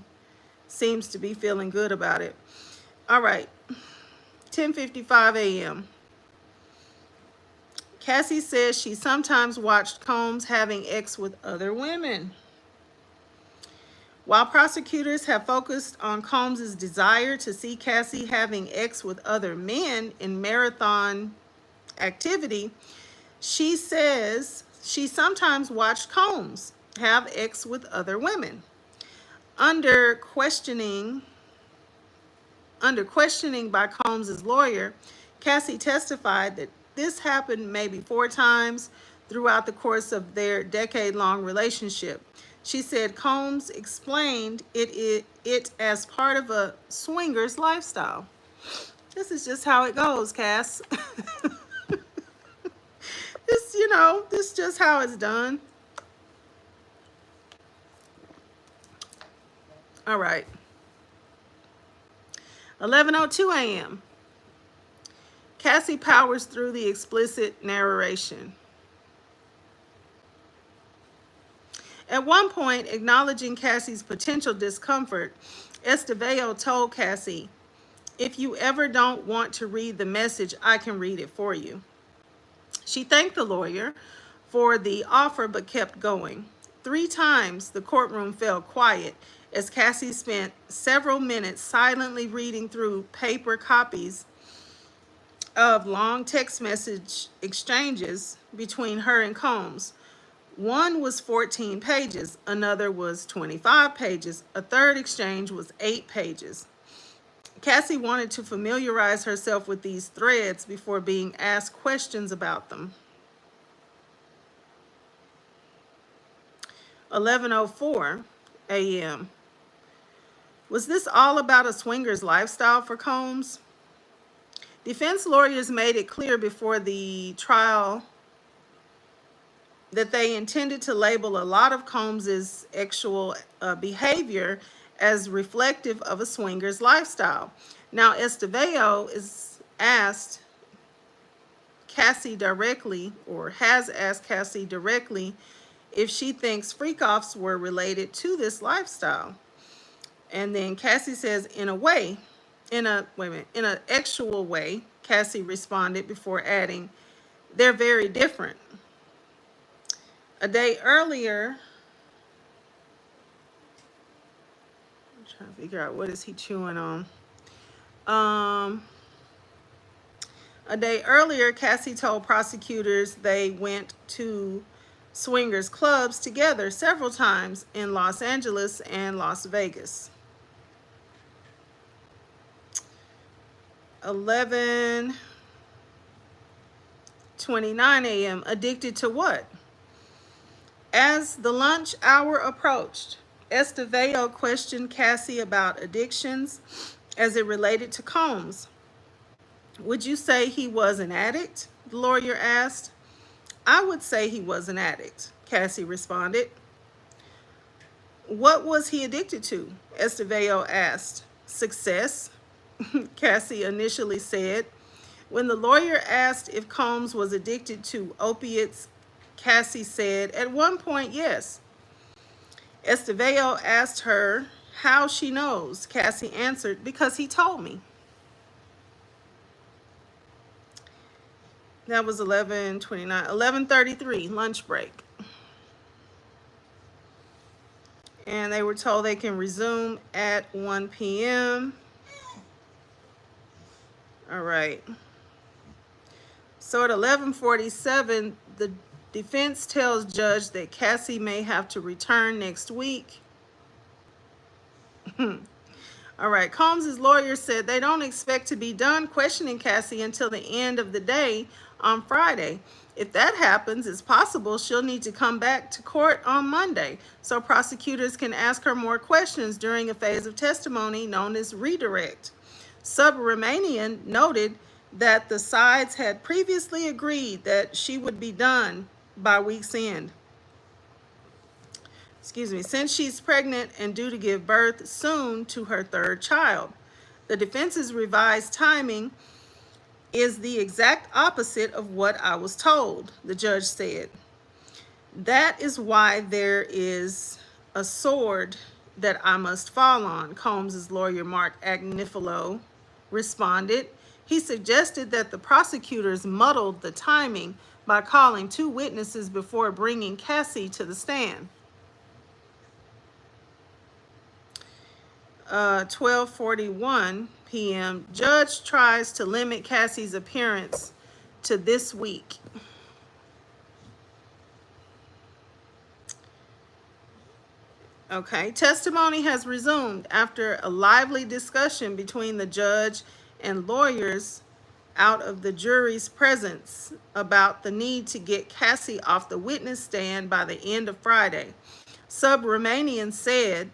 seems to be feeling good about it. All right, 10:55 a.m. Cassie says she sometimes watched Combs having sex with other women. While prosecutors have focused on Combs' desire to see Cassie having sex with other men in marathon activity, she says she sometimes watched Combs have sex with other women. Under questioning by Combs' lawyer, Cassie testified that this happened maybe 4 times throughout the course of their decade-long relationship. She said Combs explained it as part of a swinger's lifestyle. This is just how it goes, Cass. This is just how it's done. All right. 11:02 a.m. Cassie powers through the explicit narration. At one point, acknowledging Cassie's potential discomfort, Estevao told Cassie, "If you ever don't want to read the message, I can read it for you." She thanked the lawyer for the offer but kept going. 3 times the courtroom fell quiet as Cassie spent several minutes silently reading through paper copies of long text message exchanges between her and Combs. One was 14 pages, another was 25 pages, a third exchange was 8 pages. Cassie wanted to familiarize herself with these threads before being asked questions about them. 11:04 a.m. Was this all about a swinger's lifestyle for Combs? Defense lawyers made it clear before the trial that they intended to label a lot of Combs's sexual behavior as reflective of a swinger's lifestyle. Now, Estevao is asked Cassie directly, or has asked Cassie directly, if she thinks freak-offs were related to this lifestyle. And then Cassie says, in an actual way, Cassie responded before adding, they're very different. A day earlier, I'm trying to figure out what is he chewing on. A day earlier, Cassie told prosecutors they went to swingers clubs together several times in Los Angeles and Las Vegas. 11:29 a.m. Addicted to what? As the lunch hour approached, Estevao questioned Cassie about addictions as it related to Combs. Would you say he was an addict? The lawyer asked. I would say he was an addict, Cassie responded. What was he addicted to? Estevao asked. Success, Cassie initially said. When the lawyer asked if Combs was addicted to opiates, Cassie said, at one point, yes. Estevao asked her how she knows. Cassie answered, because he told me. That was 11:29. 11:33, lunch break. And they were told they can resume at 1 p.m. All right. So at 11:47, the defense tells judge that Cassie may have to return next week. All right, Combs' lawyer said they don't expect to be done questioning Cassie until the end of the day on Friday. If that happens, it's possible she'll need to come back to court on Monday, so prosecutors can ask her more questions during a phase of testimony known as redirect. Subramanian noted that the sides had previously agreed that she would be done by week's end. Since she's pregnant and due to give birth soon to her 3rd child. The defense's revised timing is the exact opposite of what I was told, the judge said. That is why there is a sword that I must fall on, Combs' lawyer Mark Agnifilo responded. He suggested that the prosecutors muddled the timing by calling 2 witnesses before bringing Cassie to the stand. 12:41 p.m. Judge tries to limit Cassie's appearance to this week. Okay, testimony has resumed after a lively discussion between the judge and lawyers out of the jury's presence about the need to get Cassie off the witness stand by the end of Friday. Subramanian said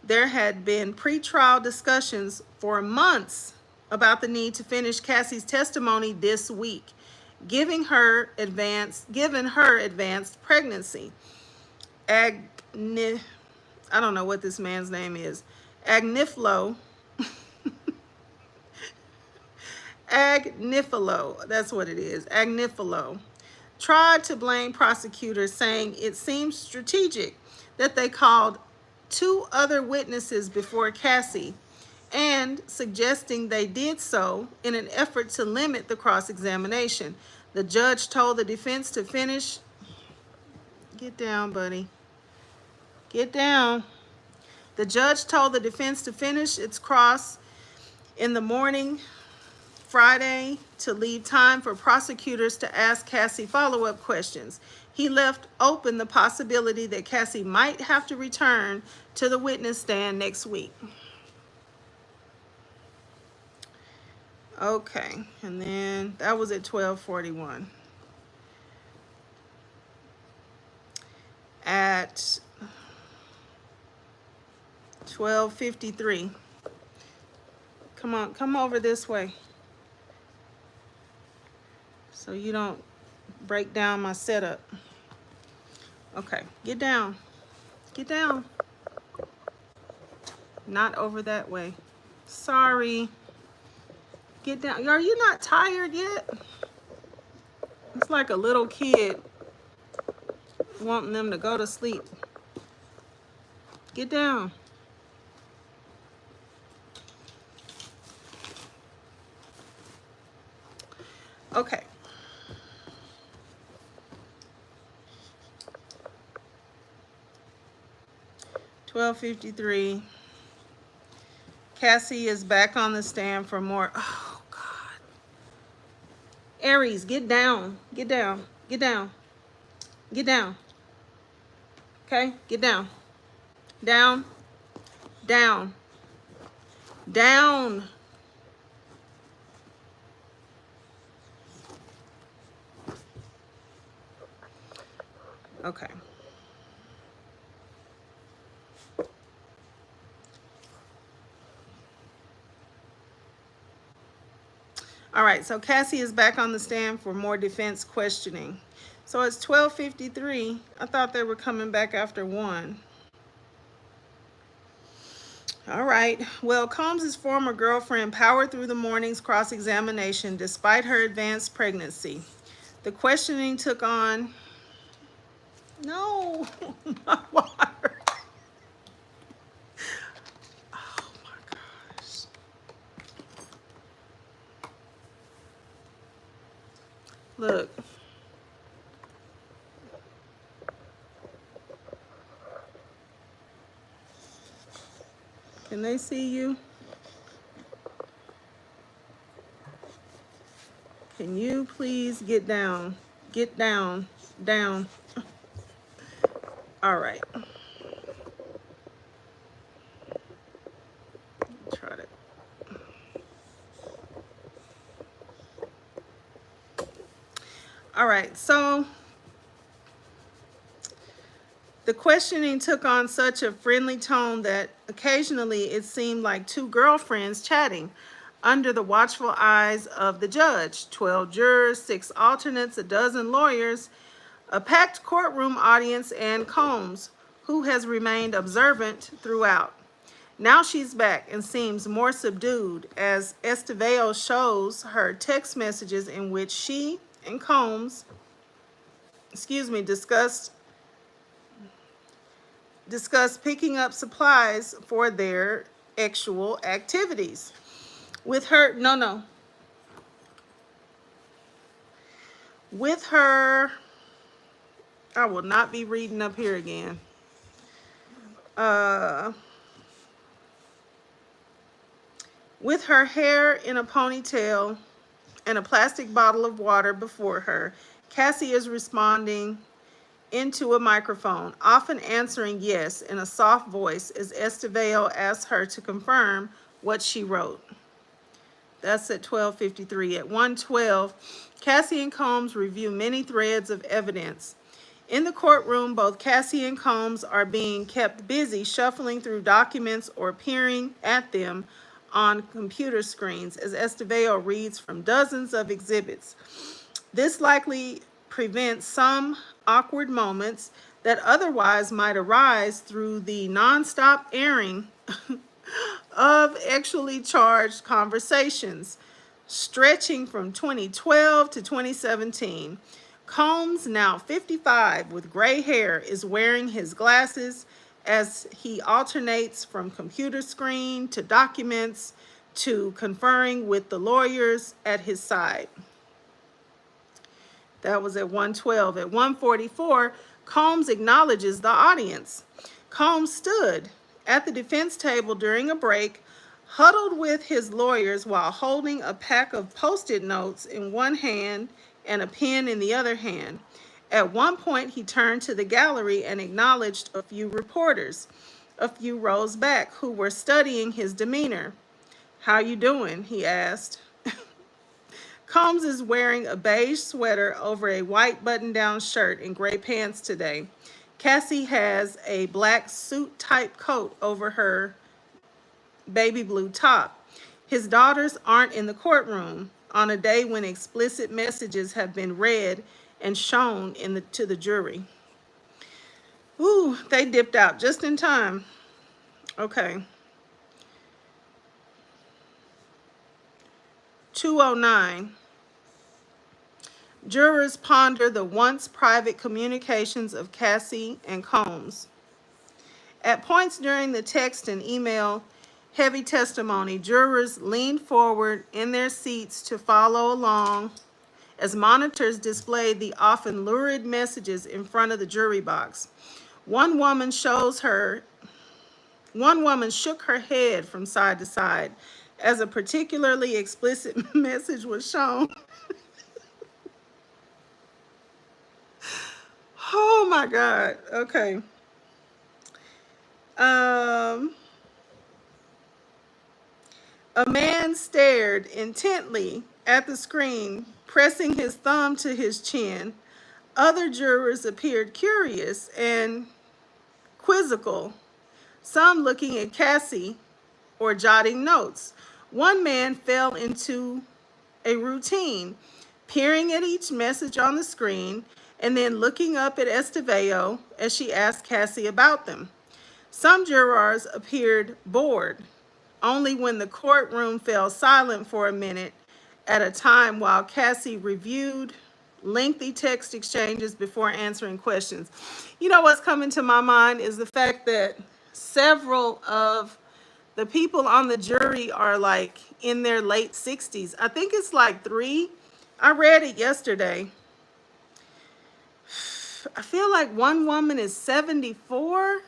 there had been pretrial discussions for months about the need to finish Cassie's testimony this week, given her advanced pregnancy. I don't know what this man's name is. Agnifilo. Agnifilo, that's what it is. Agnifilo tried to blame prosecutors, saying it seemed strategic that they called 2 other witnesses before Cassie, and suggesting they did so in an effort to limit the cross-examination. The judge told the defense to finish. Get down, buddy. Get down. The judge told the defense to finish its cross in the morning, Friday, to leave time for prosecutors to ask Cassie follow-up questions. He left open the possibility that Cassie might have to return to the witness stand next week. Okay, and then that was at 12:41. At 12:53. Come on, come over this way so you don't break down my setup. Okay, get down. Get down. Not over that way. Sorry. Get down. Are you not tired yet? It's like a little kid wanting them to go to sleep. Get down. Okay. $12:53. Cassie is back on the stand for more. Oh, God. Aries, get down. Get down. Get down. Get down. Okay? Get down. Down. Down. Down. Okay. All right, so Cassie is back on the stand for more defense questioning. So it's 12:53. I thought they were coming back after 1. All right. Well, Combs' former girlfriend powered through the morning's cross-examination despite her advanced pregnancy. The questioning took on... No, my water. Oh, my gosh. Look. Can they see you? Can you please get down? Get down. Down. All right. Try to. All right, so the questioning took on such a friendly tone that occasionally it seemed like 2 girlfriends chatting under the watchful eyes of the judge. 12 jurors, 6 alternates, a dozen lawyers, a packed courtroom audience, and Combs, who has remained observant throughout. Now she's back and seems more subdued as Estevao shows her text messages in which she and Combs, discuss picking up supplies for their actual activities. With her, with her, I will not be reading up here again. With her hair in a ponytail and a plastic bottle of water before her, Cassie is responding into a microphone, often answering yes in a soft voice as Estevao asks her to confirm what she wrote. That's at 12:53. At 1:12, Cassie and Combs review many threads of evidence In the courtroom, both Cassie and Combs are being kept busy shuffling through documents or peering at them on computer screens as Estevao reads from dozens of exhibits. This likely prevents some awkward moments that otherwise might arise through the nonstop airing of actually charged conversations, stretching from 2012 to 2017. Combs, now 55 with gray hair, is wearing his glasses as he alternates from computer screen to documents to conferring with the lawyers at his side. That was at 1:12. At 1:44, Combs acknowledges the audience. Combs stood at the defense table during a break, huddled with his lawyers while holding a pack of Post-it notes in one hand and a pen in the other hand. At one point, he turned to the gallery and acknowledged a few reporters, a few rows back, who were studying his demeanor. "How you doing?" he asked. Combs is wearing a beige sweater over a white button-down shirt and gray pants today. Cassie has a black suit-type coat over her baby blue top. His daughters aren't in the courtroom on a day when explicit messages have been read and shown to the jury. Ooh, they dipped out just in time. Okay. 2:09. Jurors ponder the once private communications of Cassie and Combs. At points during the text and email heavy testimony, jurors leaned forward in their seats to follow along as monitors displayed the often lurid messages in front of the jury box. One woman shook her head from side to side as a particularly explicit message was shown. Oh my God. Okay. A man stared intently at the screen, pressing his thumb to his chin. Other jurors appeared curious and quizzical, some looking at Cassie or jotting notes. One man fell into a routine, peering at each message on the screen and then looking up at Estevao as she asked Cassie about them. Some jurors appeared bored, only when the courtroom fell silent for a minute at a time while Cassie reviewed lengthy text exchanges before answering questions. You know what's coming to my mind is the fact that several of the people on the jury are like in their late 60s. I think it's like 3. I read it yesterday. I feel like one woman is 74.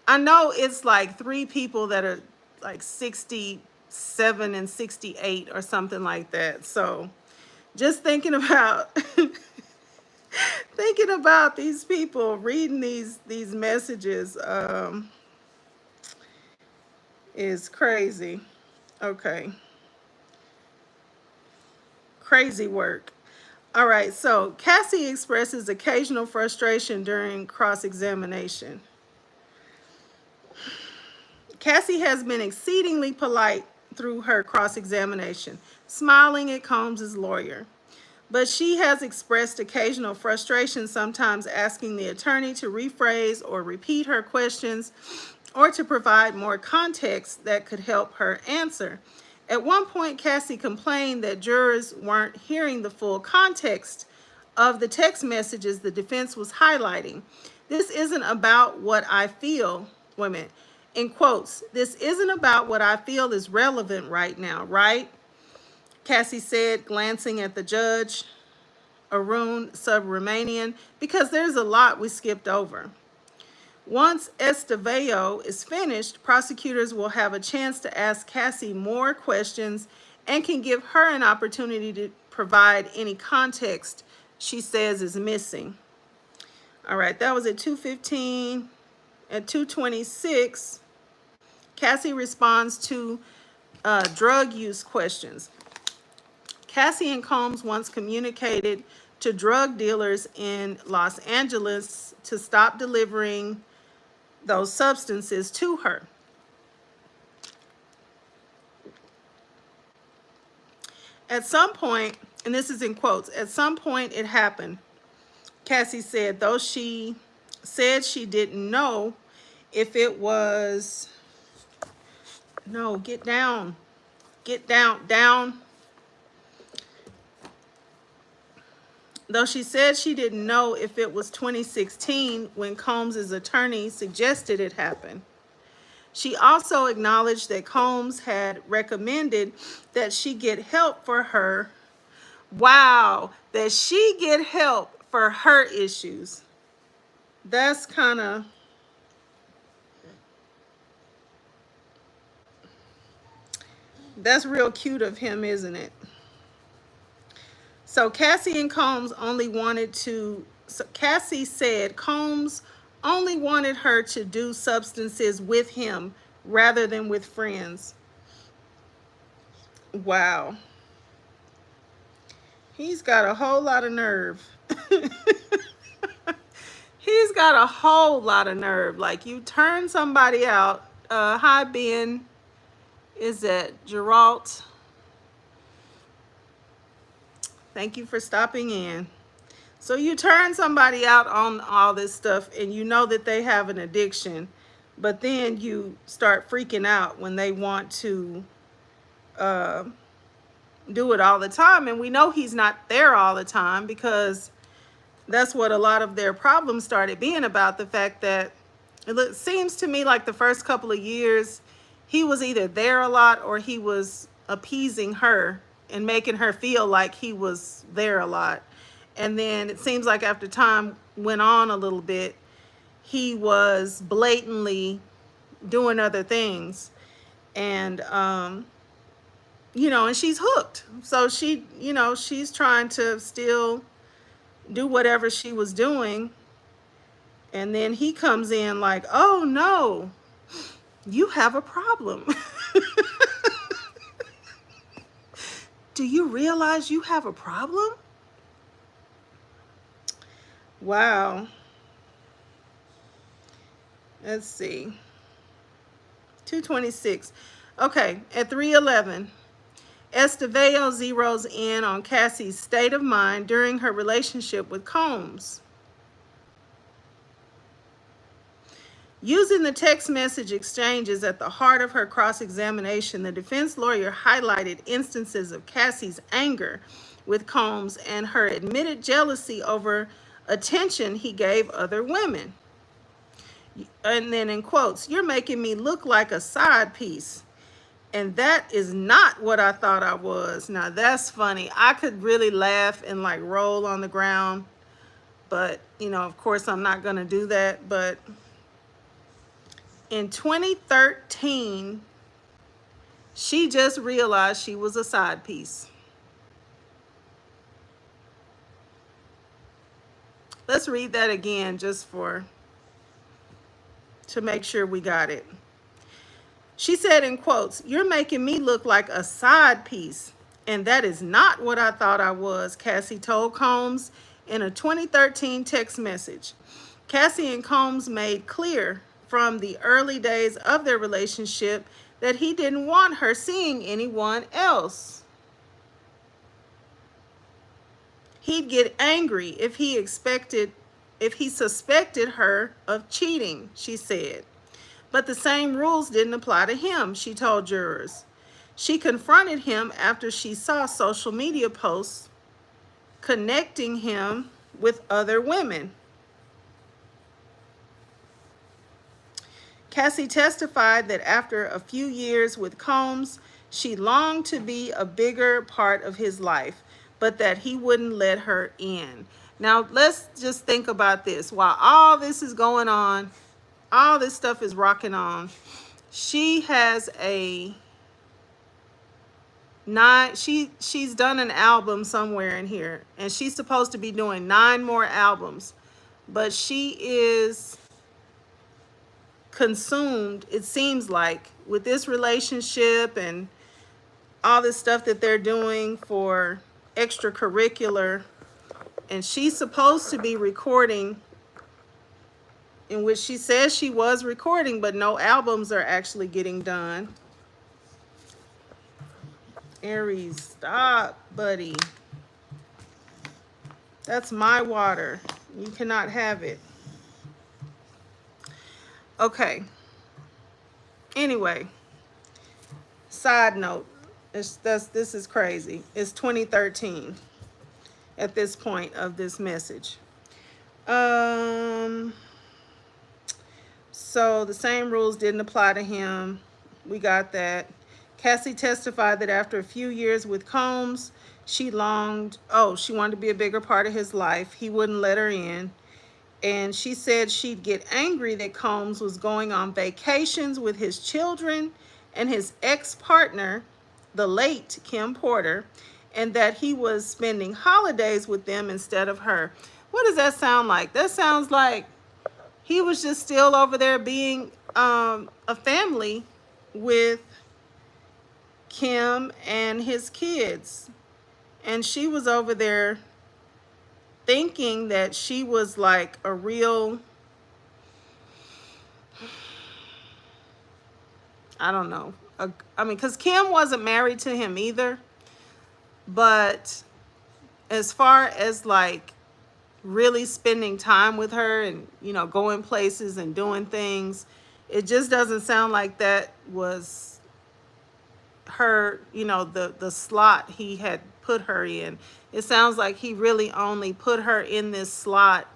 I know it's like 3 people that are like 67 and 68 or something like that. So just thinking about thinking about these people reading these messages is crazy. Okay. Crazy work. All right, so Cassie expresses occasional frustration during cross-examination. Cassie has been exceedingly polite through her cross-examination, smiling at Combs' lawyer. But she has expressed occasional frustration, sometimes asking the attorney to rephrase or repeat her questions or to provide more context that could help her answer. At one point, Cassie complained that jurors weren't hearing the full context of the text messages the defense was highlighting. This isn't about what I feel, women, in quotes, this isn't about what I feel is relevant right now, right? Cassie said, glancing at the judge, Arun Subramanian, because there's a lot we skipped over. Once Estevao is finished, prosecutors will have a chance to ask Cassie more questions and can give her an opportunity to provide any context she says is missing. All right, that was at 2:15. At 2:26, Cassie responds to drug use questions. Cassie and Combs once communicated to drug dealers in Los Angeles to stop delivering those substances to her. At some point, and this is in quotes, at some point it happened. Cassie said, though she said she didn't know if it was, no, get down, down. Though she said she didn't know if it was 2016 when Combs's attorney suggested it happen. She also acknowledged that Combs had recommended that she get help for her. Wow, that she get help for her issues. That's kind of, that's real cute of him, isn't it? So Cassie and Combs only wanted to, so Cassie said Combs only wanted her to do substances with him rather than with friends. Wow. He's got a whole lot of nerve. He's got a whole lot of nerve. Like, you turn somebody out. Hi, Ben. Is it Geralt? Thank you for stopping in. So you turn somebody out on all this stuff and you know that they have an addiction, but then you start freaking out when they want to do it all the time. And we know he's not there all the time, because that's what a lot of their problems started being about. The fact that it seems to me like the first couple of years, he was either there a lot or he was appeasing her and making her feel like he was there a lot. And then it seems like after time went on a little bit, he was blatantly doing other things. And, you know, and she's hooked. So she, you know, she's trying to still do whatever she was doing. And then he comes in like, oh no, you have a problem. Do you realize you have a problem? Wow. Let's see. 226. Okay, at 3:11, Estevao zeroes in on Cassie's state of mind during her relationship with Combs. Using the text message exchanges at the heart of her cross-examination, the defense lawyer highlighted instances of Cassie's anger with Combs and her admitted jealousy over attention he gave other women. And then in quotes, "You're making me look like a side piece. And that is not what I thought I was." Now that's funny. I could really laugh and like roll on the ground. But, you know, of course I'm not going to do that. But in 2013, she just realized she was a side piece. Let's read that again just to make sure we got it. She said in quotes, "You're making me look like a side piece. And that is not what I thought I was," Cassie told Combs in a 2013 text message. Cassie and Combs made clear from the early days of their relationship that he didn't want her seeing anyone else. He'd get angry if he suspected her of cheating, she said. But the same rules didn't apply to him, she told jurors. She confronted him after she saw social media posts connecting him with other women. Cassie testified that after a few years with Combs, she longed to be a bigger part of his life, but that he wouldn't let her in. Now, let's just think about this. While all this is going on, all this stuff is rocking on, she has she's done an album somewhere in here, and she's supposed to be doing 9 more albums, but she is consumed, it seems like, with this relationship and all this stuff that they're doing for extracurricular, And she's supposed to be recording, in which she says she was recording, but no albums are actually getting done. Aries, stop, buddy. That's my water. You cannot have it. Okay. Anyway, side note, this is crazy. It's 2013 at this point of this message. So the same rules didn't apply to him. We got that. Cassie testified that after a few years with Combs, she wanted to be a bigger part of his life. He wouldn't let her in. And she said she'd get angry that Combs was going on vacations with his children and his ex-partner, the late Kim Porter, and that he was spending holidays with them instead of her. What does that sound like? That sounds like he was just still over there being a family with Kim and his kids. And she was over there thinking that she was like a real, I don't know. I mean, because Kim wasn't married to him either. But as far as like really spending time with her and, you know, going places and doing things, it just doesn't sound like that was her, you know, the slot he had put her in. It sounds like he really only put her in this slot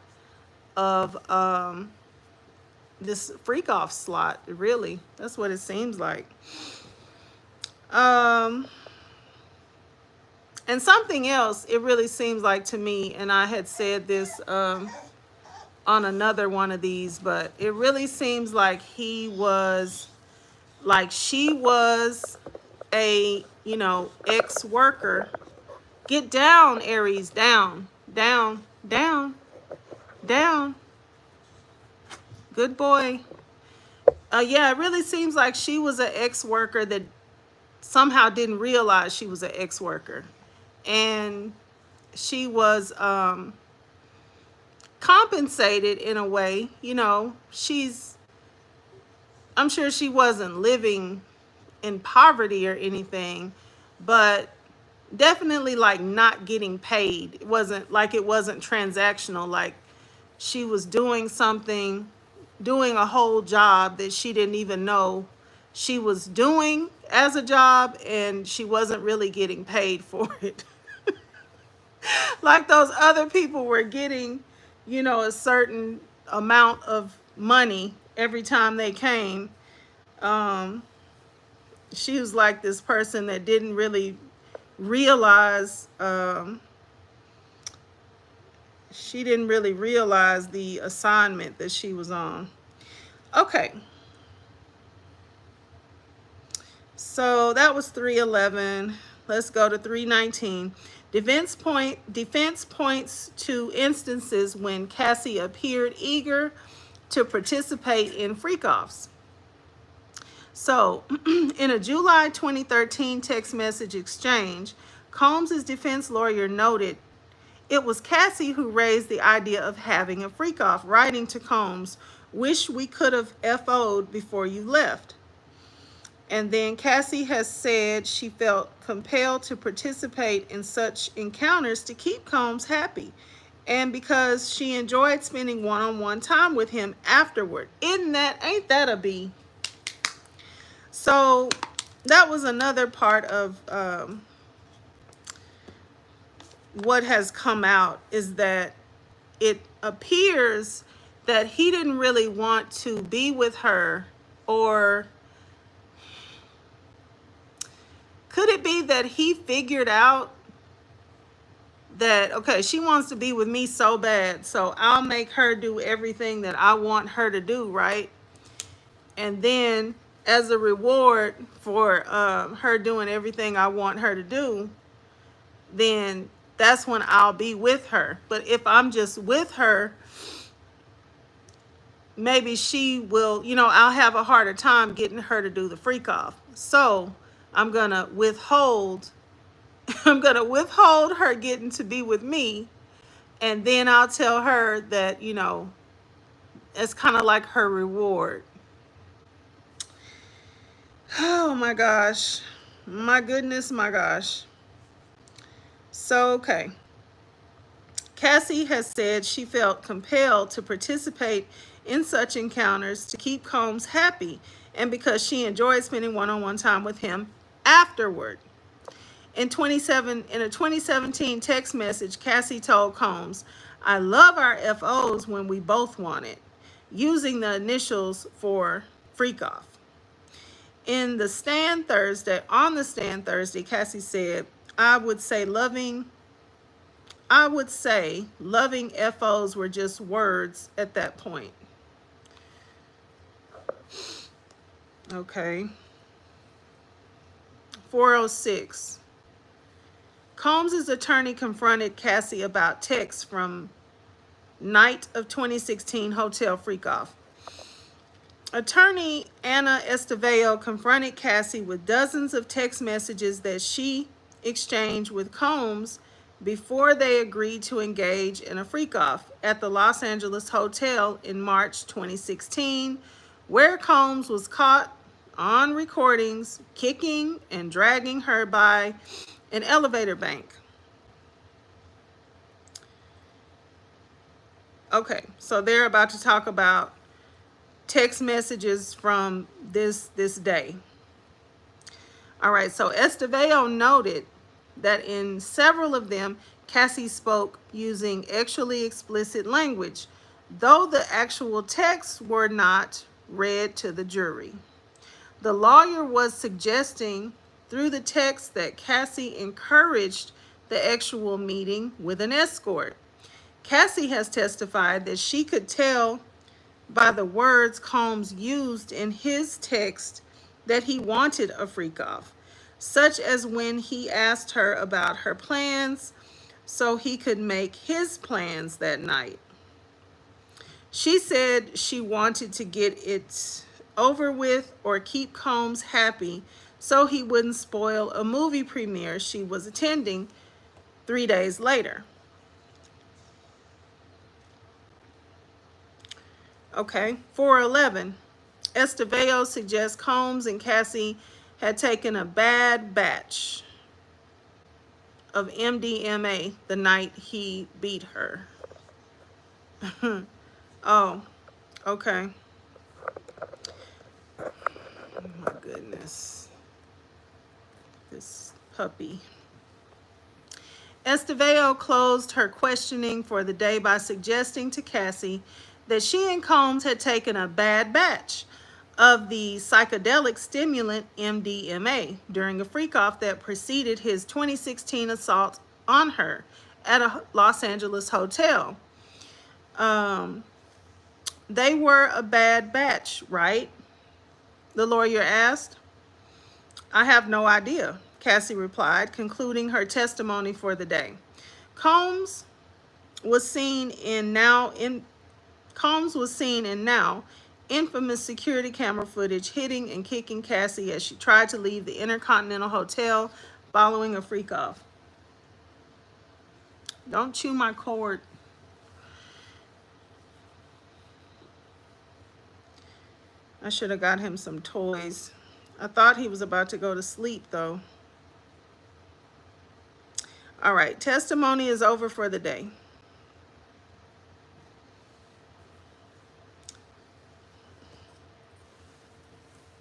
of this freak off slot. Really, that's what it seems like. And something else, it really seems like to me, and I had said this on another one of these, but it really seems like she was a, you know, ex-worker. Get down, Aries, down, down, down, down. Good boy. Yeah, it really seems like she was an ex-worker that somehow didn't realize she was an ex-worker. And she was compensated in a way. You know, I'm sure she wasn't living in poverty or anything, but definitely like not getting paid. It wasn't transactional. Like she was doing a whole job that she didn't even know she was doing as a job, and she wasn't really getting paid for it. Like those other people were getting, you know, a certain amount of money every time they came. She was like this person that didn't really realize, the assignment that she was on. Okay. So that was 311. Let's go to 319. Defense points to instances when Cassie appeared eager to participate in freak-offs. So in a July 2013 text message exchange, Combs' defense lawyer noted it was Cassie who raised the idea of having a freak-off, writing to Combs, "Wish we could have FO'd before you left." And then Cassie has said she felt compelled to participate in such encounters to keep Combs happy, and because she enjoyed spending one-on-one time with him afterward. Ain't that a B? So that was another part of what has come out, is that it appears that he didn't really want to be with her, or could it be that he figured out that, okay, she wants to be with me so bad, so I'll make her do everything that I want her to do, right? And then as a reward for her doing everything I want her to do, then that's when I'll be with her. But if I'm just with her, maybe she will, you know, I'll have a harder time getting her to do the freak off. So I'm gonna withhold her getting to be with me And then I'll tell her that, you know, it's kind of like her reward. Oh my gosh. My goodness, my gosh. So, okay. Cassie has said she felt compelled to participate in such encounters to keep Combs happy and because she enjoyed spending one-on-one time with him afterward. In a 2017 text message, Cassie told Combs, "I love our FOs when we both want it," using the initials for freak off. On the stand Thursday, Cassie said, I would say loving FOs were just words at that point." Okay. 406. Combs' attorney confronted Cassie about texts from night of 2016 hotel freak-off. Attorney Anna Estevao confronted Cassie with dozens of text messages that she exchanged with Combs before they agreed to engage in a freak-off at the Los Angeles hotel in March 2016, where Combs was caught on recordings kicking and dragging her by an elevator bank. Okay, so they're about to talk about text messages from this day. All right, so Estevao noted that in several of them, Cassie spoke using sexually explicit language, though the actual texts were not read to the jury. The lawyer was suggesting through the text that Cassie encouraged the actual meeting with an escort. Cassie has testified that she could tell by the words Combs used in his text that he wanted a freak-off, such as when he asked her about her plans so he could make his plans that night. She said she wanted to get it over with or keep Combs happy so he wouldn't spoil a movie premiere she was attending 3 days later. Okay, 411. Estevao suggests Combs and Cassie had taken a bad batch of MDMA the night he beat her. Oh, okay. Oh my goodness. This puppy. Estevao closed her questioning for the day by suggesting to Cassie that she and Combs had taken a bad batch of the psychedelic stimulant MDMA during a freak-off that preceded his 2016 assault on her at a Los Angeles hotel. They were a bad batch, right? The lawyer asked. "I have no idea," Cassie replied, concluding her testimony for the day. Combs was seen in now infamous security camera footage hitting and kicking Cassie as she tried to leave the Intercontinental Hotel following a freak-off. Don't chew my cord. I should have got him some toys. I thought he was about to go to sleep, though. All right, testimony is over for the day.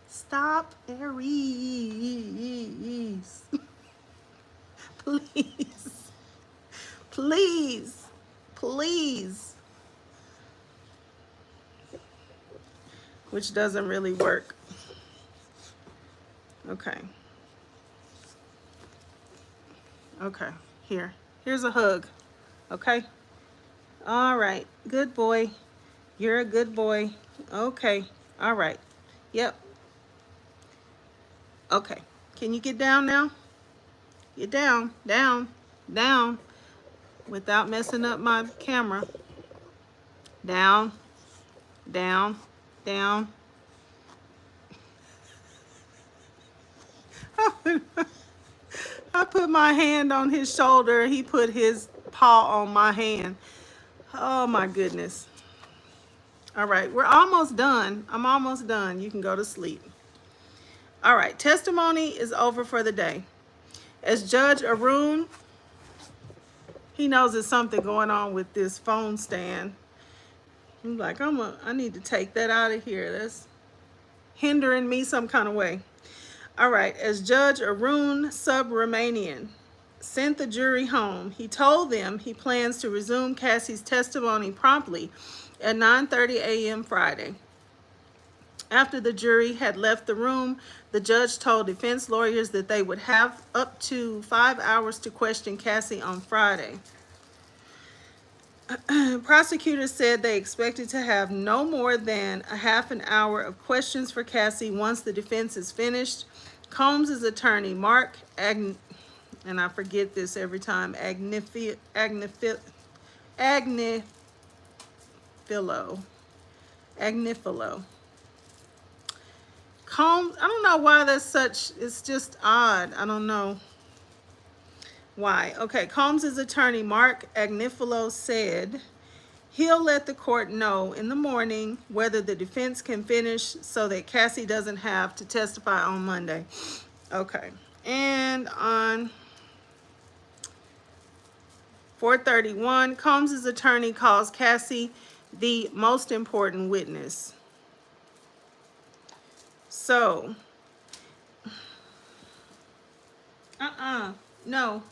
Stop, Aries. Please. Please. Please. Which doesn't really work. Okay. Okay, here's a hug. Okay. All right, good boy. You're a good boy. Okay. All right. Yep. Okay. Can you get down now? Get down, down, down, without messing up my camera. Down, down, down. I put my hand on his shoulder. He put his paw on my hand. Oh my goodness. All right, we're almost done. I'm almost done. You can go to sleep. All right, testimony is over for the day. As Judge Arun, he knows there's something going on with this phone stand. I'm like, I need to take that out of here. That's hindering me some kind of way. All right, as Judge Arun Subramanian sent the jury home, he told them he plans to resume Cassie's testimony promptly at 9:30 a.m. Friday. After the jury had left the room, the judge told defense lawyers that they would have up to 5 hours to question Cassie on Friday. Prosecutors said they expected to have no more than a half an hour of questions for Cassie once the defense is finished. Combs' attorney, Mark and I forget this every time, Agnifilo. Combs, I don't know why that's such, it's just odd. I don't know why. Okay, Combs' attorney, Mark Agnifilo, said he'll let the court know in the morning whether the defense can finish so that Cassie doesn't have to testify on Monday. Okay, and on 4:31, Combs' attorney calls Cassie the most important witness. So, no.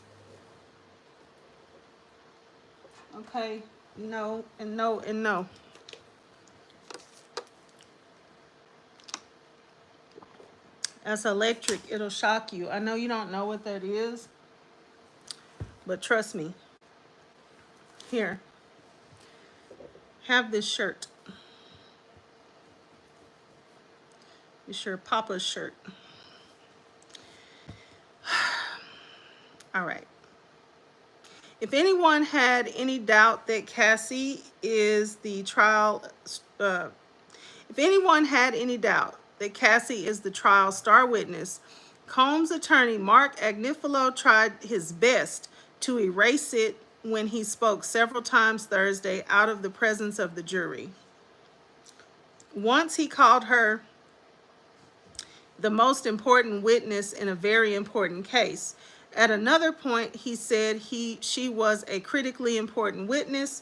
Okay, no, and no, and no. That's electric, it'll shock you. I know you don't know what that is, but trust me. Here, have this shirt. It's your Papa's shirt. All right. If anyone had any doubt that Cassie is the trial, if anyone had any doubt that Cassie is the trial star witness, Combs' attorney Mark Agnifilo tried his best to erase it when he spoke several times Thursday out of the presence of the jury. Once he called her the most important witness in a very important case. At another point, he said she was a critically important witness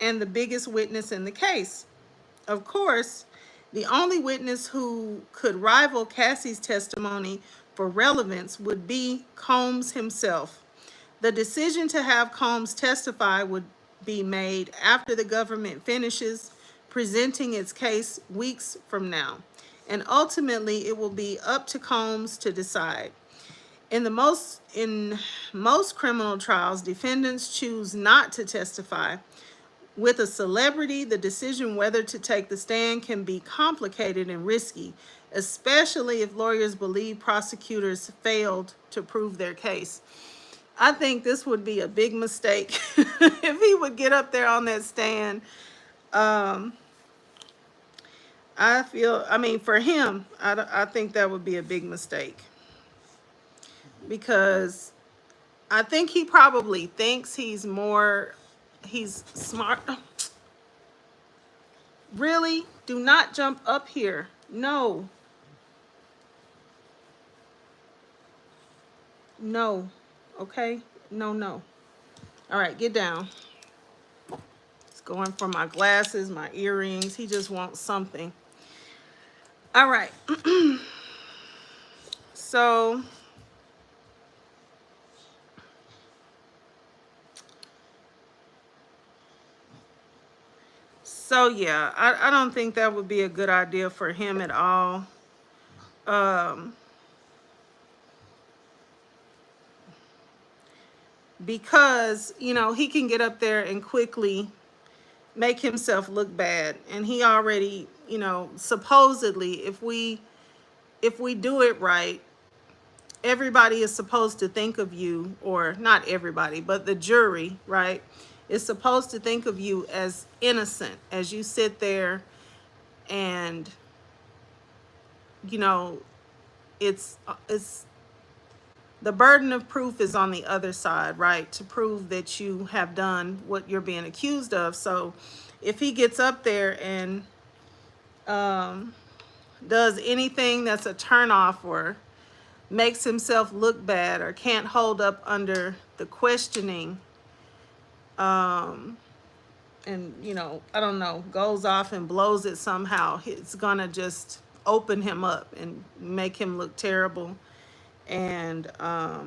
and the biggest witness in the case. Of course, the only witness who could rival Cassie's testimony for relevance would be Combs himself. The decision to have Combs testify would be made after the government finishes presenting its case weeks from now, and ultimately it will be up to Combs to decide. In most criminal trials, defendants choose not to testify. With a celebrity, the decision whether to take the stand can be complicated and risky, especially if lawyers believe prosecutors failed to prove their case. I think this would be a big mistake if he would get up there on that stand. For him, I think that would be a big mistake. Because I think he probably thinks he's smart. Really? Do not jump up here. No. No. Okay? No. All right, get down. He's going for my glasses, my earrings. He just wants something. All right. So yeah, I don't think that would be a good idea for him at all. Because, he can get up there and quickly make himself look bad. And he already, supposedly, if we do it right, everybody is supposed to think of you, or not everybody, but the jury, right, is supposed to think of you as innocent as you sit there and, it's the burden of proof is on the other side, right? To prove that you have done what you're being accused of. So if he gets up there and does anything that's a turnoff or makes himself look bad or can't hold up under the questioning, and I don't know, goes off and blows it somehow, it's gonna just open him up and make him look terrible. And I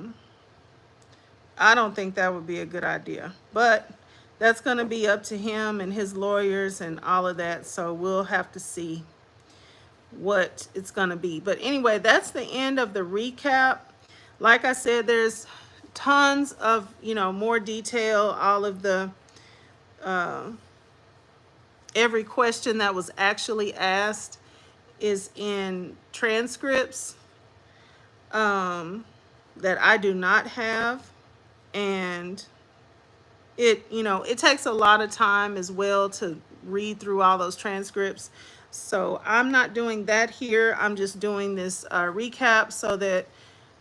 don't think that would be a good idea, but that's gonna be up to him and his lawyers and all of that. So we'll have to see what it's gonna be. But anyway, that's the end of the recap. Like I said, there's tons of more detail, all of the every question that was actually asked is in transcripts that I do not have. And it takes a lot of time as well to read through all those transcripts. So I'm not doing that here. I'm just doing this recap so that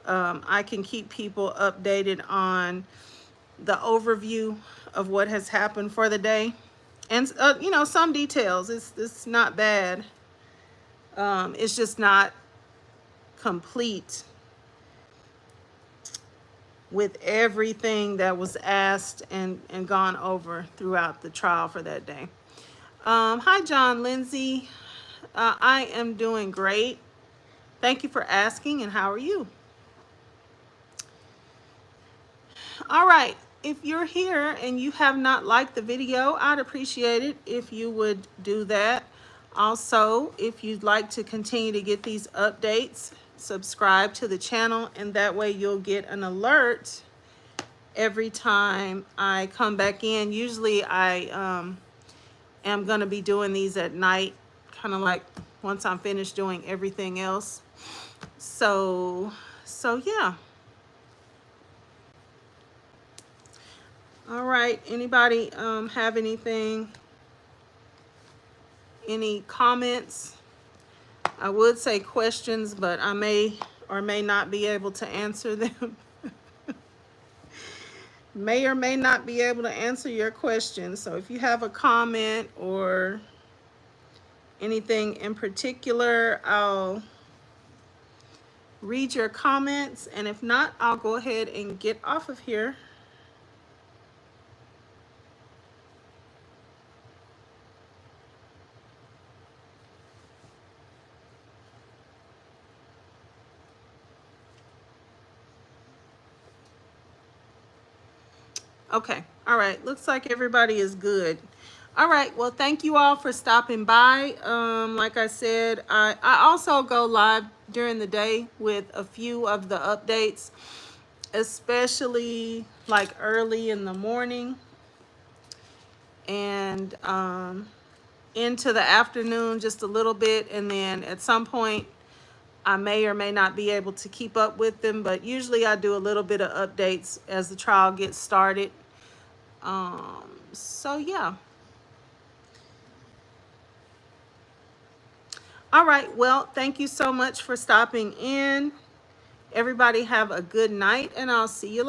I can keep people updated on the overview of what has happened for the day. And some details, it's not bad. It's just not complete with everything that was asked and gone over throughout the trial for that day. Hi, John Lindsay. I am doing great. Thank you for asking, and how are you? All right. If you're here and you have not liked the video, I'd appreciate it if you would do that. Also, if you'd like to continue to get these updates, subscribe to the channel, and that way you'll get an alert every time I come back in. Usually I am going to be doing these at night, kind of like once I'm finished doing everything else. So yeah. All right, anybody have anything, any comments? I would say questions, but I may or may not be able to answer them. May or may not be able to answer your questions. So if you have a comment or anything in particular, I'll read your comments. And if not, I'll go ahead and get off of here. Okay. All right. Looks like everybody is good. All right. Well, thank you all for stopping by. Like I said, I also go live during the day with a few of the updates, especially like early in the morning and into the afternoon just a little bit. And then at some point, I may or may not be able to keep up with them, but usually I do a little bit of updates as the trial gets started. So yeah. All right. Well, thank you so much for stopping in. Everybody have a good night, and I'll see you later.